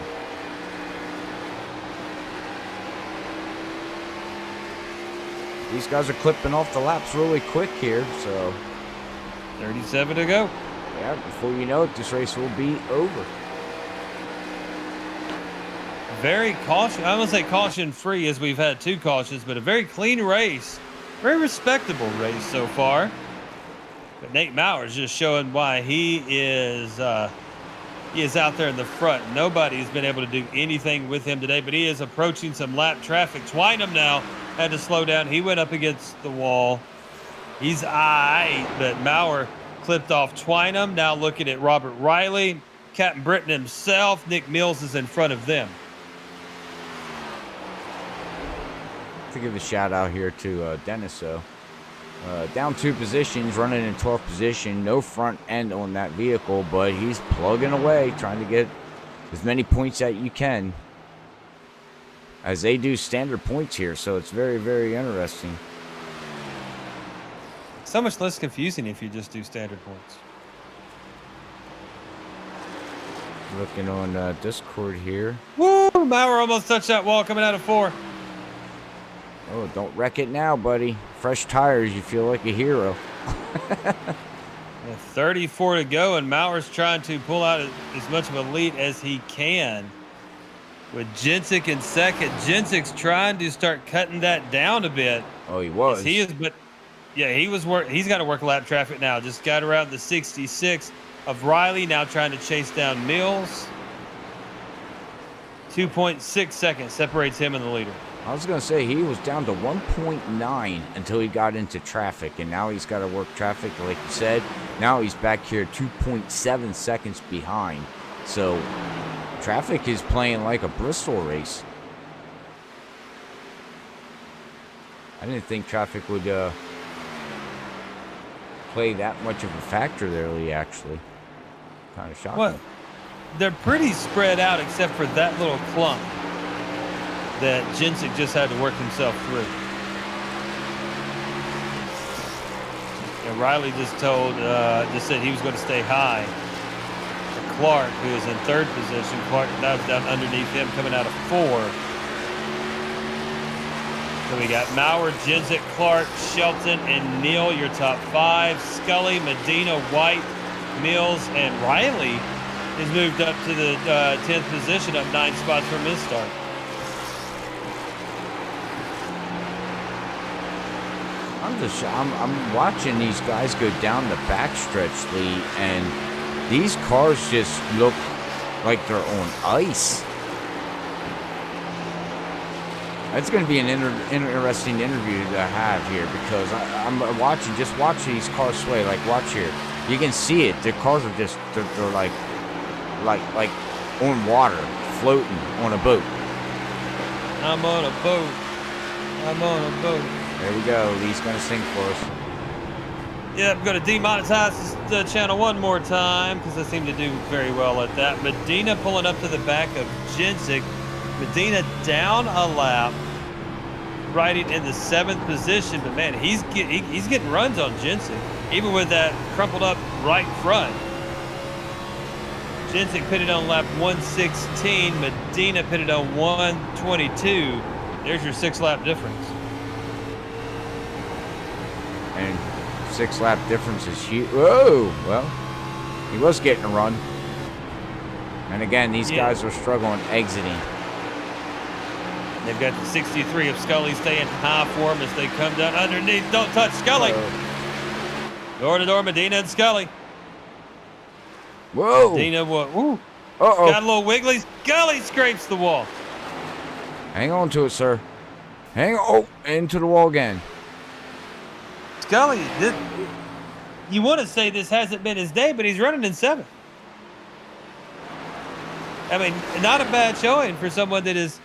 These guys are clipping off the laps really quick here, so 37 to go. yeah, before you know it, this race will be over. Very caution. I won't say caution-free, as we've had 2 cautions, but a very clean race, very respectable race so far. But Nate Maurer is just showing why he is He is out there in the front. Nobody has been able to do anything with him today, but he is approaching some lap traffic. Twynham now had to slow down. He went up against the wall. He's but Maurer clipped off Twynham. Now looking at Robert Riley, Captain Britain himself. Nick Mills is in front of them. To give a shout out here to Dennis, though. Down 2 positions, running in 12th position, no front end on that vehicle, but he's plugging away, trying to get as many points that you can, as they do standard points here. So it's very, very interesting. So much less confusing if you just do standard points. Looking on Discord here. Woo! Maurer almost touched that wall coming out of 4. Oh, don't wreck it now, buddy. Fresh tires, you feel like a hero. 34 to go, and Maurer's trying to pull out as much of a lead as he can. With Jensic in second. Jensic's trying to start cutting that down a bit. Oh, he was. He is, but yeah, he's got to work lap traffic now. Just got around the 66 of Riley, now trying to chase down Mills. 2.6 seconds separates him and the leader. I was going to say, he was down to 1.9 until he got into traffic, and now he's got to work traffic, like you said. Now he's back here 2.7 seconds behind. So traffic is playing like a Bristol race. I didn't think traffic would play that much of a factor there, Lee, actually. Kind of shocking. Well, they're pretty spread out except for that little clump that Jensic just had to work himself through. And Riley just said he was going to stay high. Clark, who is in 3rd position, Clark dives down underneath him, coming out of 4. So we got Maurer, Jensic, Clark, Shelton, and Neal, your top 5. Scully, Medina, White, Mills, and Riley has moved up to the 10th position, up 9 spots from his start. I'm watching these guys go down the backstretch, Lee, and these cars just look like they're on ice. That's going to be an interesting interview to have here, because I'm watching these cars sway. Like, watch here, you can see it. The cars are just they're like on water, floating on a boat. I'm on a boat. I'm on a boat. There we go. Lee's going to sing for us. Yeah, I'm going to demonetize the channel one more time because I seem to do very well at that. Medina pulling up to the back of Jensic. Medina down a lap, riding in the 7th position. But man, he's getting runs on Jensic, even with that crumpled up right front. Jensic pitted on lap 116. Medina pitted on 122. There's your 6-lap difference. And 6-lap difference is huge. Whoa! Well, he was getting a run. And again, these guys are struggling exiting. They've got the 63 of Scully staying high for him as they come down underneath. Don't touch Scully. Door to door, Medina and Scully. Whoa! Medina, what? Ooh. Uh-oh. Got a little wiggly. Scully scrapes the wall. Hang on to it, sir. Hang on. Oh, into the wall again. Scully, you want to say this hasn't been his day, but he's running in 7th. I mean, not a bad showing for someone that is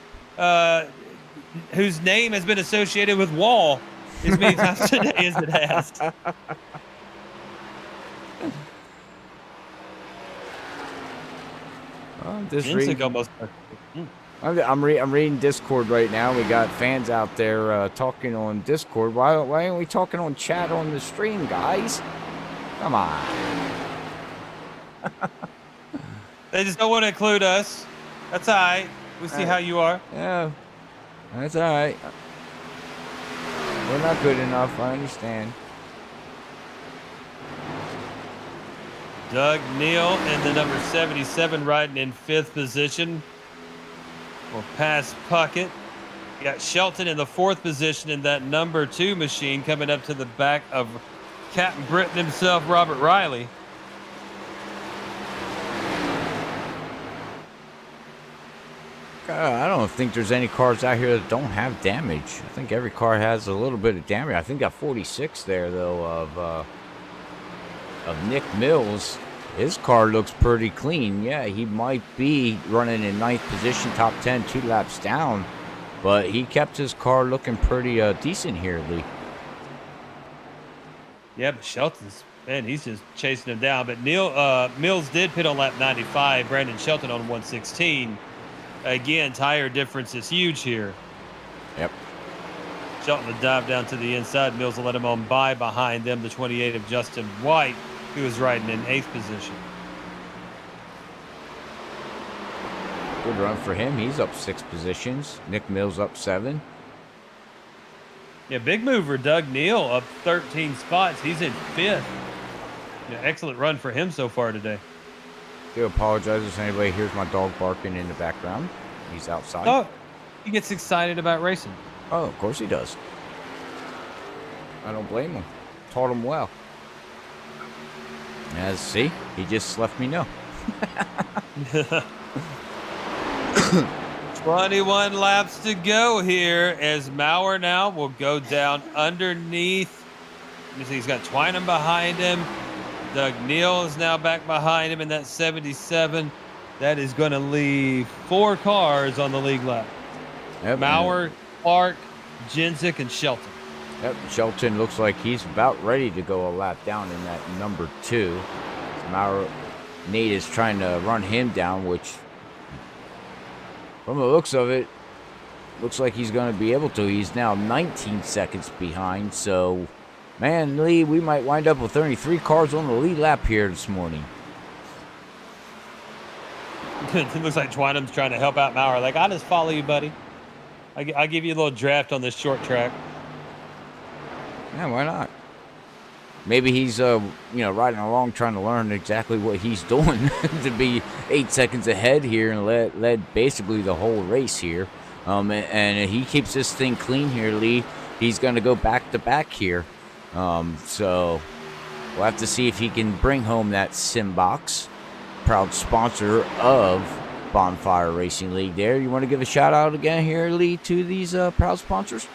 whose name has been associated with wall as many times today as it has. I'm reading Discord right now. We got fans out there talking on Discord. Why aren't we talking on chat on the stream, guys? Come on. They just don't want to include us. That's all right. We see how you are. Yeah, that's all right. We're not good enough. I understand. Doug Neal in the number 77 riding in 5th position. Will pass Puckett. You got Shelton in the 4th position in that number 2 machine, coming up to the back of Captain Britain himself, Robert Riley. I don't think there's any cars out here that don't have damage. I think every car has a little bit of damage. I think got 46 there though of Nick Mills. His car looks pretty clean. Yeah, he might be running in 9th position, top 10, 2 laps down, but he kept his car looking pretty decent here, Lee. Yeah, but Shelton's, man, he's just chasing him down. But Mills did pit on lap 95. Brandon Shelton on 116. Again, tire difference is huge here. Yep. Shelton will dive down to the inside. Mills will let him on by behind them. The 28 of Justin White, who is riding in 8th position. Good run for him. He's up 6 positions. Nick Mills up 7. Yeah, big mover Doug Neal up 13 spots. He's in 5th. Yeah, excellent run for him so far today. I do apologize if anybody hears my dog barking in the background. He's outside. Oh, he gets excited about racing. Oh, of course he does. I don't blame him. Taught him well. As see, he just left me know. 21 laps to go here as Maurer now will go down underneath. You see he's got Twynham behind him. Doug Neal is now back behind him in that 77. That is going to leave 4 cars on the league lap. Yep, Maurer, Clark, Jensick, and Shelton. Yep, Shelton looks like he's about ready to go a lap down in that number 2. Maurer, Nate is trying to run him down, which from the looks of it, looks like he's going to be able to. He's now 19 seconds behind. So, man, Lee, we might wind up with 33 cars on the lead lap here this morning. It looks like Twynham's trying to help out Maurer. Like, I'll just follow you, buddy. I'll give you a little draft on this short track. Yeah, why not? Maybe he's, riding along trying to learn exactly what he's doing to be 8 seconds ahead here and led basically the whole race here. And he keeps this thing clean here, Lee. He's going to go back-to-back here. So we'll have to see if he can bring home that Simbox, proud sponsor of Bonfire Racing League there. You want to give a shout-out again here, Lee, to these proud sponsors?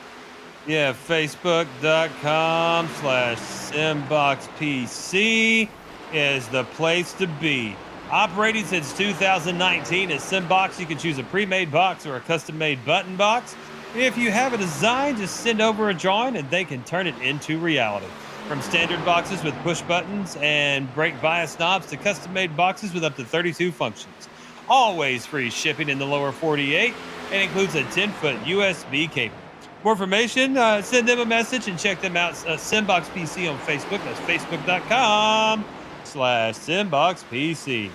Yeah, Facebook.com/Simboxpc is the place to be. Operating since 2019 as Simbox, you can choose a pre-made box or a custom-made button box. If you have a design, just send over a drawing and they can turn it into reality. From standard boxes with push buttons and brake bias knobs to custom-made boxes with up to 32 functions. Always free shipping in the lower 48 and includes a 10-foot USB cable. More information, send them a message and check them out. Simboxpc on Facebook. That's facebook.com/Simboxpc.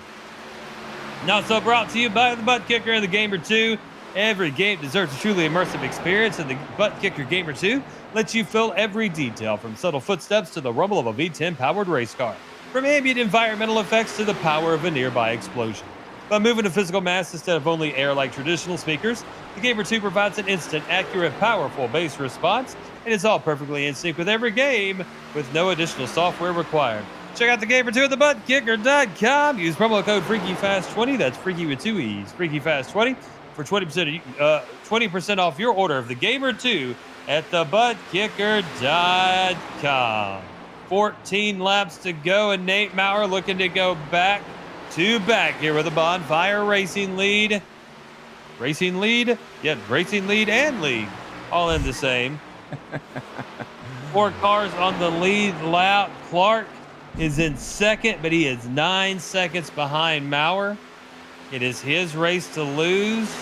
Now, so brought to you by the ButtKicker and the Gamer 2. Every game deserves a truly immersive experience, and the ButtKicker Gamer 2 lets you feel every detail, from subtle footsteps to the rumble of a V10 powered race car, from ambient environmental effects to the power of a nearby explosion. By moving to physical mass instead of only air like traditional speakers, the Gamer 2 provides an instant, accurate, powerful bass response, and it's all perfectly in sync with every game with no additional software required. Check out the Gamer 2 at thebuttkicker.com. Use promo code FreakyFast20. That's Freaky with 2 E's. FreakyFast20 for 20% off your order of the Gamer 2 at thebuttkicker.com. 14 laps to go, and Nate Maurer looking to go back here with a Bonfire Racing lead. Racing lead? Yeah, racing lead and lead. All in the same. 4 cars on the lead lap. Clark is in second, but he is 9 seconds behind Maurer. It is his race to lose.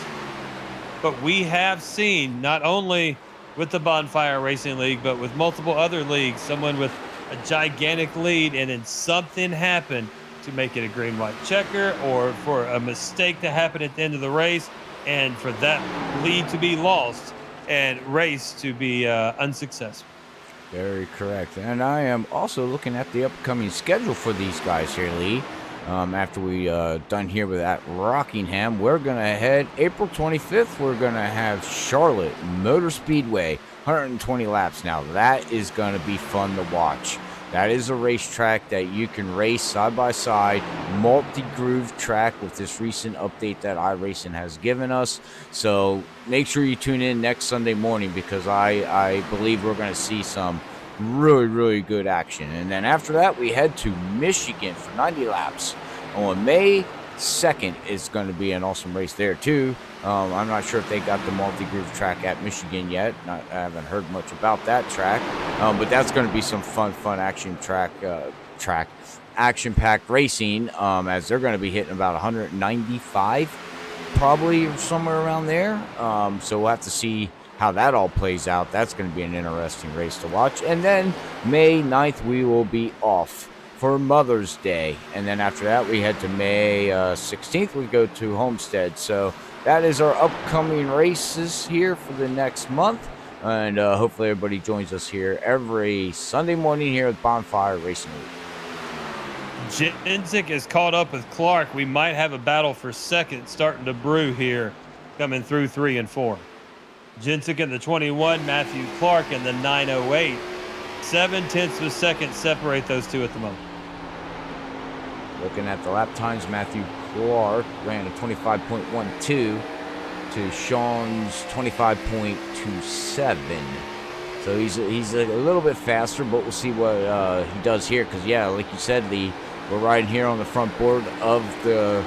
But we have seen, not only with the Bonfire Racing League, but with multiple other leagues, someone with a gigantic lead, and then something happened to make it a green-white checker, or for a mistake to happen at the end of the race, and for that lead to be lost and race to be unsuccessful. Very correct. And I am also looking at the upcoming schedule for these guys here, Lee. After we done here with at Rockingham, we're going to head April 25th. We're going to have Charlotte Motor Speedway, 120 laps now. That is going to be fun to watch. That is a racetrack that you can race side by side, multi-groove track with this recent update that iRacing has given us. So make sure you tune in next Sunday morning, because I believe we're going to see some really, really good action. And then after that, we head to Michigan for 90 laps on May 2nd. It's going to be an awesome race there too. I'm not sure if they got the multi-groove track at Michigan yet. I haven't heard much about that track, but that's going to be some fun action action-packed racing, as they're going to be hitting about 195 probably, or somewhere around there. So we'll have to see how that all plays out. That's going to be an interesting race to watch. And then May 9th, we will be off for Mother's Day. And then after that, we head to May 16th. We go to Homestead. So that is our upcoming races here for the next month. And hopefully everybody joins us here every Sunday morning here at Bonfire Racing Week. Jensic is caught up with Clark. We might have a battle for second starting to brew here, coming through 3 and 4. Jensic in the 21, Matthew Clark in the 908. 7/10 of a second separate those two at the moment. Looking at the lap times, Matthew Clark ran a 25.12 to Sean's 25.27. So he's a little bit faster, but we'll see what he does here. Because, yeah, like you said, we're riding here on the front board of the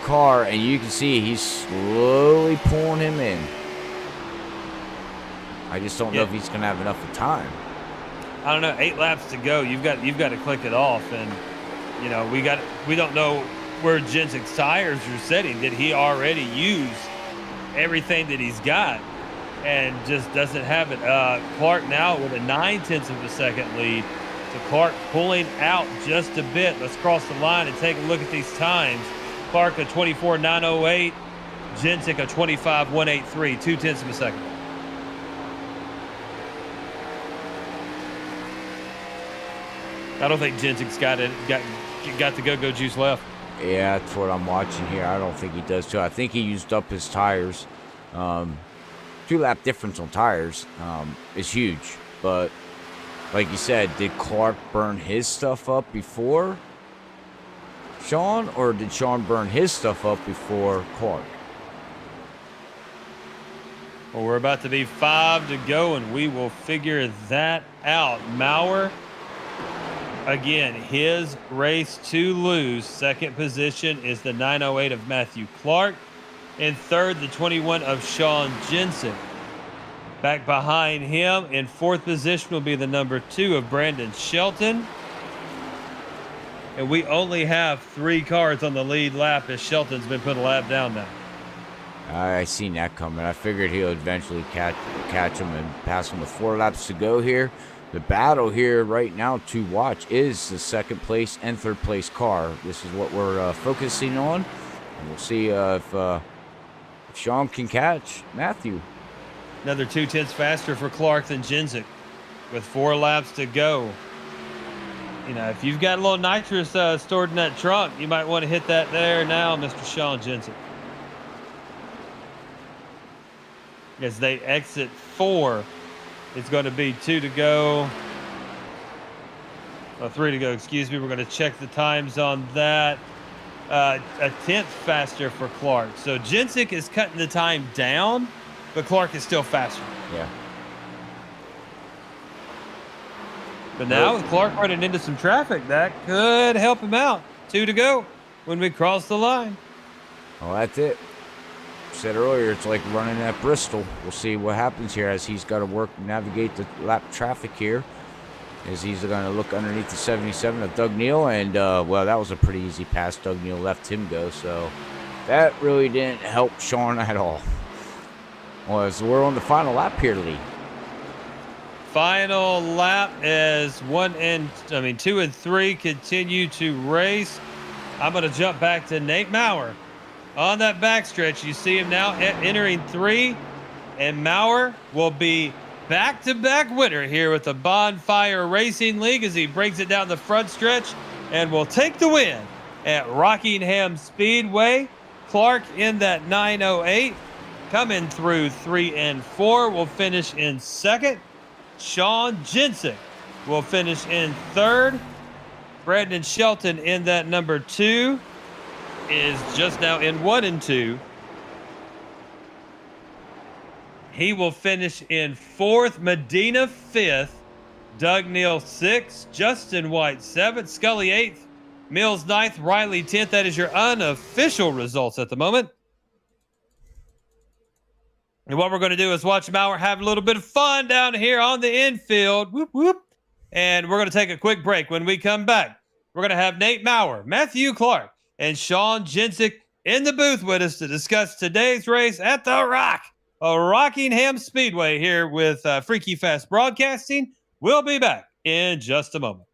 car, and you can see he's slowly pulling him in. I just don't know if he's going to have enough of time. I don't know. 8 laps to go. You've got to click it off, and you know we don't know where Jensic's tires are sitting. Did he already use everything that he's got and just doesn't have it? Clark now with a 9/10 of a second lead. So Clark pulling out just a bit. Let's cross the line and take a look at these times. Clark a 24.908, Jensic a 25.183, 2/10 of a second. I don't think Jensic's got the go-go juice left. Yeah, that's what I'm watching here. I don't think he does too. I think he used up his tires. 2-lap difference on tires is huge. But like you said, did Clark burn his stuff up before Sean, or did Sean burn his stuff up before Clark? Well, we're about to be 5 to go, and we will figure that out. Maurer, again, his race to lose. Second position is the 908 of Matthew Clark. In third, the 21 of Sean Jensic. Back behind him in fourth position will be the number 2 of Brandon Shelton. And we only have 3 cars on the lead lap, as Shelton's been put a lap down now. I seen that coming. I figured he'll eventually catch him and pass him with 4 laps to go here. The battle here right now to watch is the second place and third place car. This is what we're focusing on. And we'll see if Sean can catch Matthew. Another 2/10 faster for Clark than Jensic with 4 laps to go. You know, if you've got a little nitrous stored in that trunk, you might want to hit that there now, Mr. Sean Jensic. As they exit 4, it's going to be 2 to go. 3 to go, excuse me. We're going to check the times on that. A 10th faster for Clark. So Jensic is cutting the time down, but Clark is still faster. Yeah. But now with Clark running into some traffic, that could help him out. 2 to go when we cross the line. Well, that's it. Said earlier, it's like running at Bristol. We'll see what happens here as he's got to navigate the lap traffic here, as he's going to look underneath the 77 of Doug Neal. And well, that was a pretty easy pass. Doug Neal left him go, so that really didn't help Sean at all. Well, so we're on the final lap here, Lee. Final lap as 2 and 3 continue to race. I'm going to jump back to Nate Maurer. On that backstretch, you see him now entering 3, and Maurer will be back-to-back winner here with the Bonfire Racing League as he brings it down the front stretch and will take the win at Rockingham Speedway. Clark in that 908, coming through 3 and 4, will finish in second. Sean Jensic will finish in third. Brandon Shelton in that number 2 is just now in 1 and 2. He will finish in 4th. Medina 5th. Doug Neal 6th. Justin White 7th. Scully 8th. Mills 9th. Riley 10th. That is your unofficial results at the moment. And what we're going to do is watch Mauer have a little bit of fun down here on the infield. Whoop, whoop. And we're going to take a quick break. When we come back, we're going to have Nate Mauer, Matthew Clark, and Sean Jensick in the booth with us to discuss today's race at the Rockingham Speedway here with Freaky Fast Broadcasting. We'll be back in just a moment.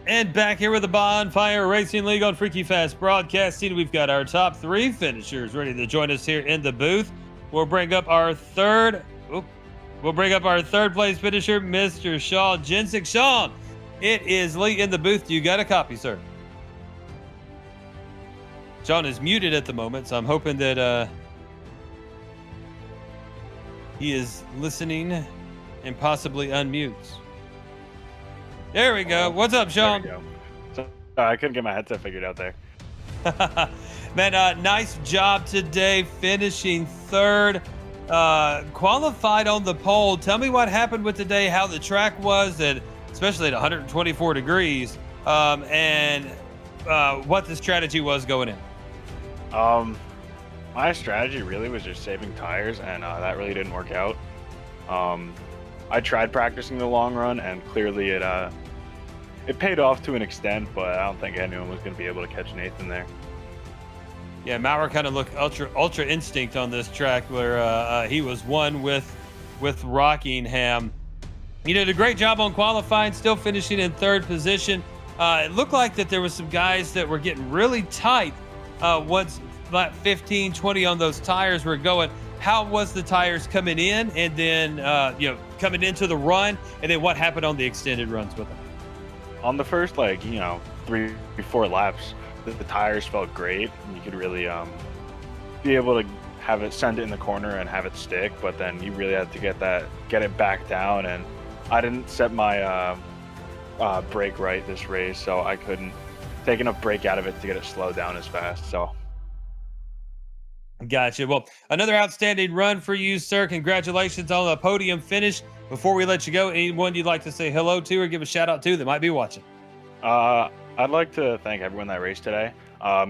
And back here with the Bonfire Racing League on Freaky Fast Broadcasting, we've got our top 3 finishers ready to join us here in the booth. We'll bring up our third place finisher, Mr. Sean Jensick. Sean, it is Lee in the booth. You got a copy, sir? Sean is muted at the moment, so I'm hoping that he is listening and possibly unmutes. There we go. What's up, Sean? There we go. So, I couldn't get my headset figured out there. Man, nice job today, finishing third. Qualified on the pole. Tell me what happened with today, how the track was, and especially at 124 degrees, and what the strategy was going in. My strategy really was just saving tires, and that really didn't work out. I tried practicing the long run, and clearly it paid off to an extent, but I don't think anyone was going to be able to catch Nathan there. Yeah, Mauer kind of looked ultra instinct on this track, where he was one with Rockingham. He did a great job on qualifying, still finishing in third position. It looked like that there was some guys that were getting really tight once about 15, 20 on those tires were going. How was the tires coming in, and then coming into the run, and then what happened on the extended runs with them? On the first 3-4 laps, the tires felt great. You could really be able to have it send it in the corner and have it stick, but then you really had to get it back down. And I didn't set my brake right this race, so I couldn't take enough brake out of it to get it slowed down as fast. So Gotcha. Well, another outstanding run for you, sir. Congratulations on the podium finish. Before we let you go, anyone you'd like to say hello to or give a shout out to that might be watching? I'd like to thank everyone that raced today.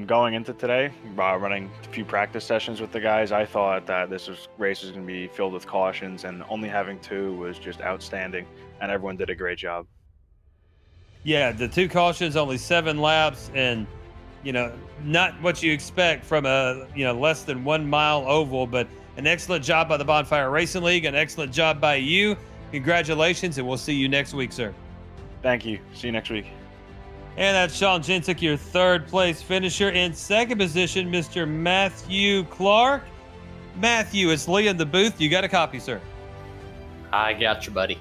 Going into today, running a few practice sessions with the guys, I thought that race was going to be filled with cautions, and only having 2 was just outstanding, and everyone did a great job. Yeah, the 2 cautions, only 7 laps, and not what you expect from a less than 1 mile oval, but an excellent job by the Bonfire Racing League, an excellent job by you. Congratulations, and we'll see you next week, sir. Thank you. See you next week. And that's Sean Jensick, your 3rd place finisher. In 2nd position, Mr. Matthew Clark. Matthew, it's Lee in the booth. You got a copy, sir? I got you, buddy.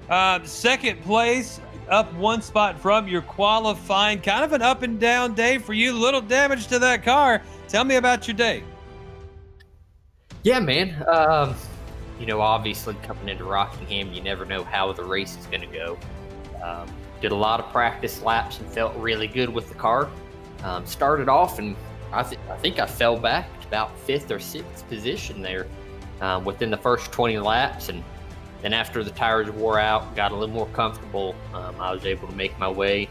2nd place, up 1 spot from your qualifying. Kind of an up and down day for you. Little damage to that car. Tell me about your day. Yeah, man. Obviously coming into Rockingham, you never know how the race is going to go. Did a lot of practice laps and felt really good with the car. Started off, and I think I fell back to about 5th or 6th position there within the first 20 laps. And then after the tires wore out, got a little more comfortable, I was able to make my way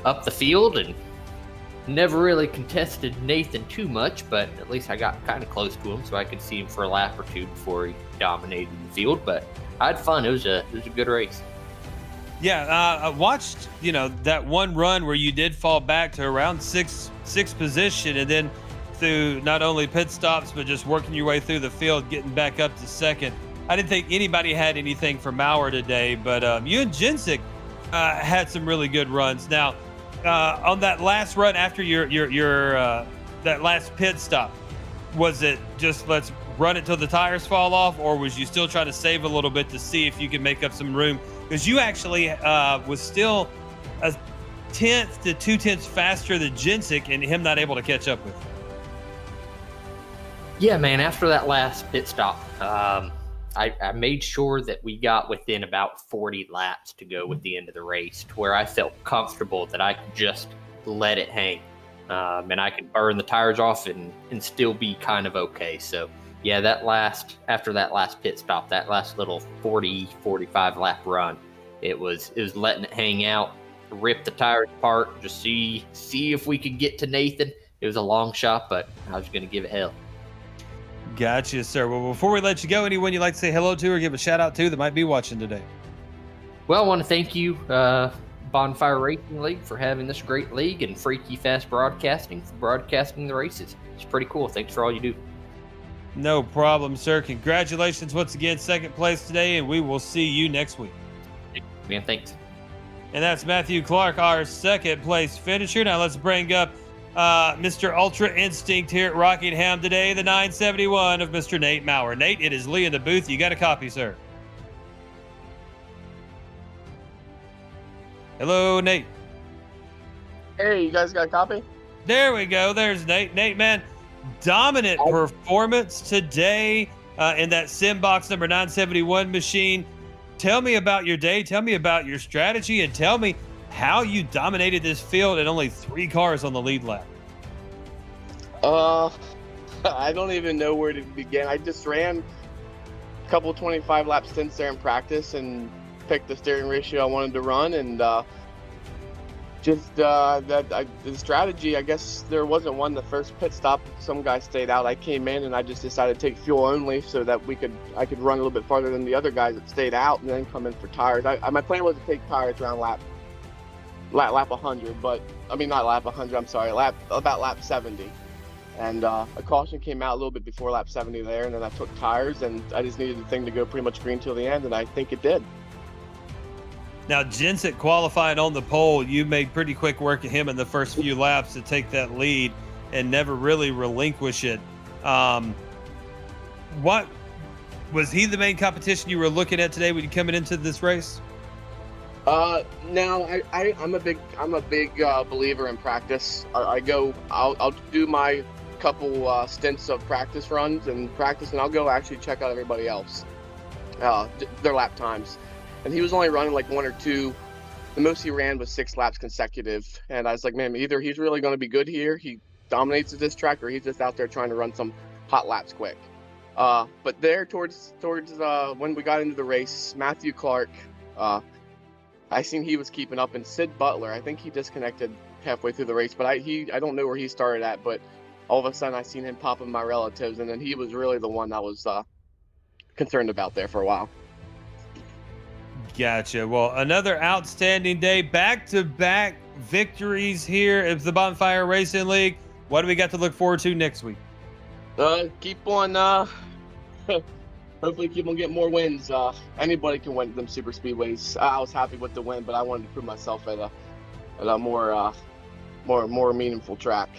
up the field and never really contested Nathan too much, but at least I got kind of close to him so I could see him for a lap or 2 before he dominated the field. But I had fun. It was a good race. Yeah, I watched, that one run where you did fall back to around sixth position, and then through not only pit stops, but just working your way through the field, getting back up to 2nd. I didn't think anybody had anything from Maurer today, but you and Jensick had some really good runs. Now, on that last run after your that last pit stop, was it just let's run it till the tires fall off, or was you still trying to save a little bit to see if you could make up some room? Because you actually was still 1/10 to 2/10 faster than Jensick, and him not able to catch up with. Yeah, man. After that last pit stop, I made sure that we got within about 40 laps to go with the end of the race, to where I felt comfortable that I could just let it hang, and I could burn the tires off and still be kind of okay. So yeah, after that last pit stop, that last little 45 lap run, it was letting it hang out, rip the tires apart, just see if we could get to Nathan. It was a long shot, but I was going to give it hell. Gotcha, sir. Well, before we let you go, anyone you'd like to say hello to or give a shout out to that might be watching today? Well, I want to thank you, Bonfire Racing League, for having this great league, and Freaky Fast Broadcasting for broadcasting the races. It's pretty cool. Thanks for all you do. No problem, sir. Congratulations once again, 2nd place today, and we will see you next week. Man, thanks. And that's Matthew Clark, our 2nd place finisher. Now let's bring up Mr. Ultra Instinct here at Rockingham today, the 971 of Mr. Nate Maurer. Nate, it is Lee in the booth. You got a copy, sir? Hello, Nate. Hey, you guys got a copy? There we go. There's Nate. Nate, man, dominant performance today in that Simbox number 971 machine. Tell me about your day. Tell me about your strategy, and tell me how you dominated this field and only 3 cars on the lead lap. I don't even know where to begin. I just ran a couple 25 lap stints there in practice and picked the steering ratio I wanted to run, and the strategy, I guess there wasn't one. The first pit stop, some guy stayed out. I came in and I just decided to take fuel only so that I could run a little bit farther than the other guys that stayed out, and then come in for tires. My plan was to take tires around lap 100, but I mean not lap 100. I'm sorry, about lap 70. And a caution came out a little bit before lap 70 there, and then I took tires, and I just needed the thing to go pretty much green till the end, and I think it did. Now, Jensick qualified on the pole. You made pretty quick work of him in the first few laps to take that lead and never really relinquish it. What was he the main competition you were looking at today when you coming into this race? Now I'm a big believer in practice. I'll do my couple stints of practice runs and practice, and I'll go actually check out everybody else, their lap times. And he was only running like 1 or 2. The most he ran was 6 laps consecutive, and I was like, man, either he's really going to be good here, he dominates at this track, or he's just out there trying to run some hot laps quick. But there towards when we got into the race, Matthew Clark, I seen he was keeping up, and Sid Butler, I think he disconnected halfway through the race, but I don't know where he started at, but all of a sudden I seen him popping my relatives, and then he was really the one I was concerned about there for a while. Gotcha. Well, another outstanding day, back-to-back victories here at the Bonfire Racing League. What do we got to look forward to next week? Keep on hopefully keep on getting more wins. Anybody can win them super speedways. I was happy with the win, but I wanted to prove myself at a more meaningful track.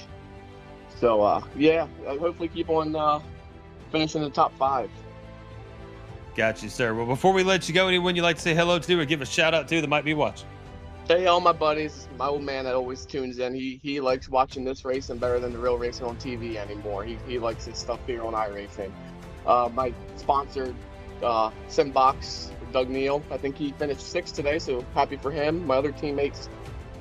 So yeah, hopefully keep on finishing the top 5. Got you, sir. Well, before we let you go, anyone you'd like to say hello to or give a shout out to that might be watching? Hey, all my buddies, my old man that always tunes in. He likes watching this racing better than the real racing on TV anymore. He likes his stuff here on iRacing. My sponsor, Simbox, Doug Neal, I think he finished 6th today, so happy for him. My other teammates,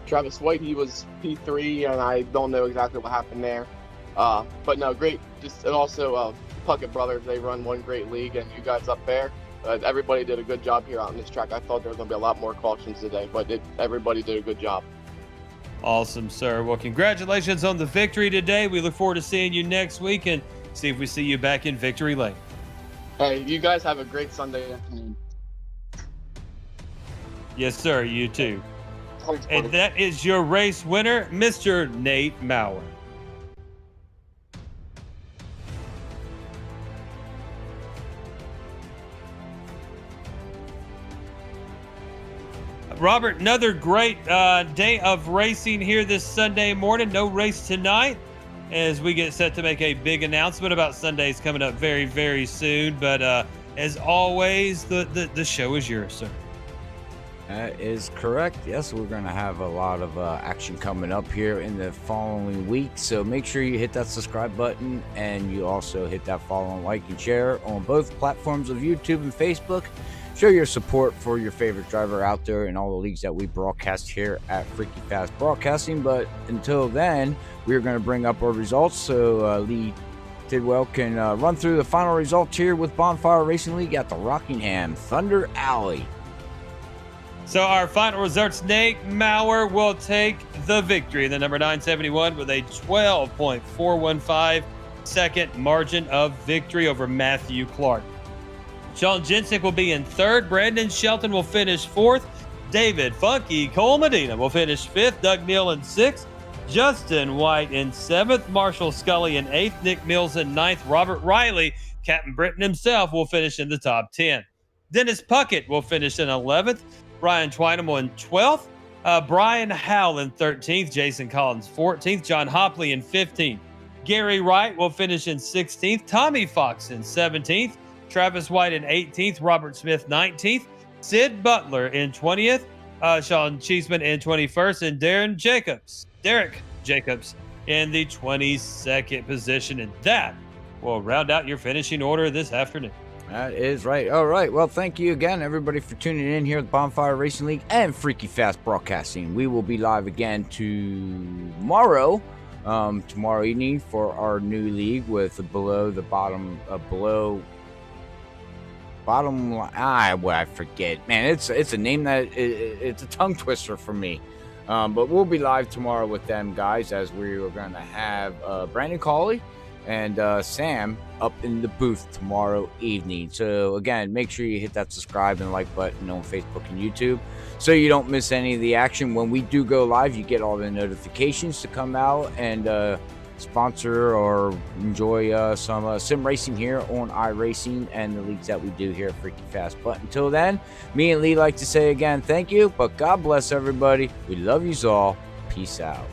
Travis White, he was P3, and I don't know exactly what happened there. But no, great. And also Puckett Brothers, they run one great league, and you guys up there, everybody did a good job here out on this track. I thought there was going to be a lot more cautions today, but everybody did a good job. Awesome, sir. Well, congratulations on the victory today. We look forward to seeing you next week and see if we see you back in victory lane. Hey, you guys have a great Sunday afternoon. Yes, sir. You too. Thanks, And buddy. that is your race winner, Mr. Nate Maurer. Robert, another great day of racing here this Sunday morning. No race tonight as we get set to make a big announcement about Sundays coming up very, very soon. But as always, the show is yours, sir. That is correct. Yes, we're going to have a lot of action coming up here in the following week. So make sure you hit that subscribe button, and you also hit that follow and like and share on both platforms of YouTube and Facebook. Show your support for your favorite driver out there in all the leagues that we broadcast here at Freaky Fast Broadcasting. But until then, we're going to bring up our results so Lee Tidwell can run through the final results here with Bonfire Racing League at the Rockingham Thunder Alley. So our final results, Nate Maurer will take the victory, the number 971, with a 12.415 second margin of victory over Matthew Clark. Sean Jensick will be in 3rd. Brandon Shelton will finish 4th. David Funky Cole Medina will finish 5th. Doug Neal in 6th. Justin White in 7th. Marshall Scully in 8th. Nick Mills in 9th. Robert Riley, Captain Britain himself, will finish in the top 10. Dennis Puckett will finish in 11th. Brian Twinemal in 12th. Brian Howell in 13th. Jason Collins 14th. John Hopley in 15th. Gary Wright will finish in 16th. Tommy Fox in 17th. Travis White in 18th, Robert Smith 19th, Sid Butler in 20th, Sean Cheeseman in 21st, and Derek Jacobs in the 22nd position. And that will round out your finishing order this afternoon. That is right. All right. Well, thank you again, everybody, for tuning in here at Bonfire Racing League and Freaky Fast Broadcasting. We will be live again tomorrow evening for our new league with bottom line. I forget, man. It's a name that it's a tongue twister for me. But we'll be live tomorrow with them guys, as we are going to have Brandon Cawley and Sam up in the booth tomorrow evening. So again, make sure you hit that subscribe and like button on Facebook and YouTube so you don't miss any of the action. When we do go live, you get all the notifications to come out and sponsor or enjoy some sim racing here on iRacing and the leagues that we do here at Freaky Fast. But until then, me and Lee like to say again, thank you, but God bless everybody. We love you all. Peace out.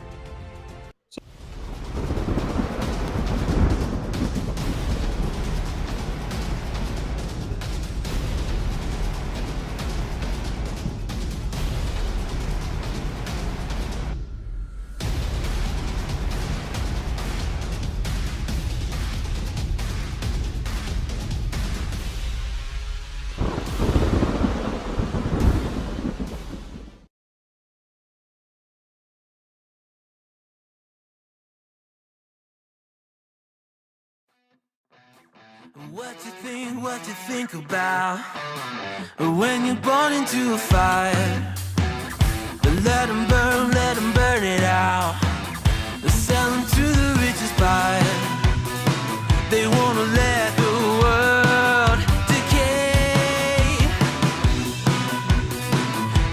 What you think about when you're born into a fire? Let them burn it out. Sell them to the richest buyer. They wanna let the world decay.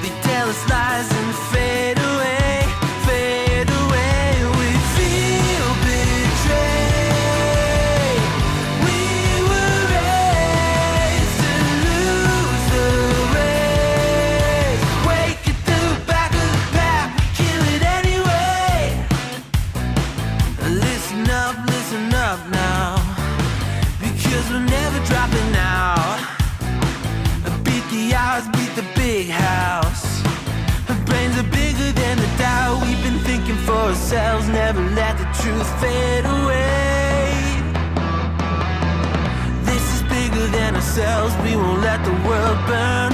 They tell us lies and fade away, fade away. We feel betrayed. We were raised to lose the race. Wake at the back of the pack, kill it anyway. Listen up now, because we're never dropping out. Beat the odds, beat the big house. Our brains are bigger than the doubt. We've been thinking for ourselves, never let the truth fade away. This is bigger than ourselves, we won't let the world burn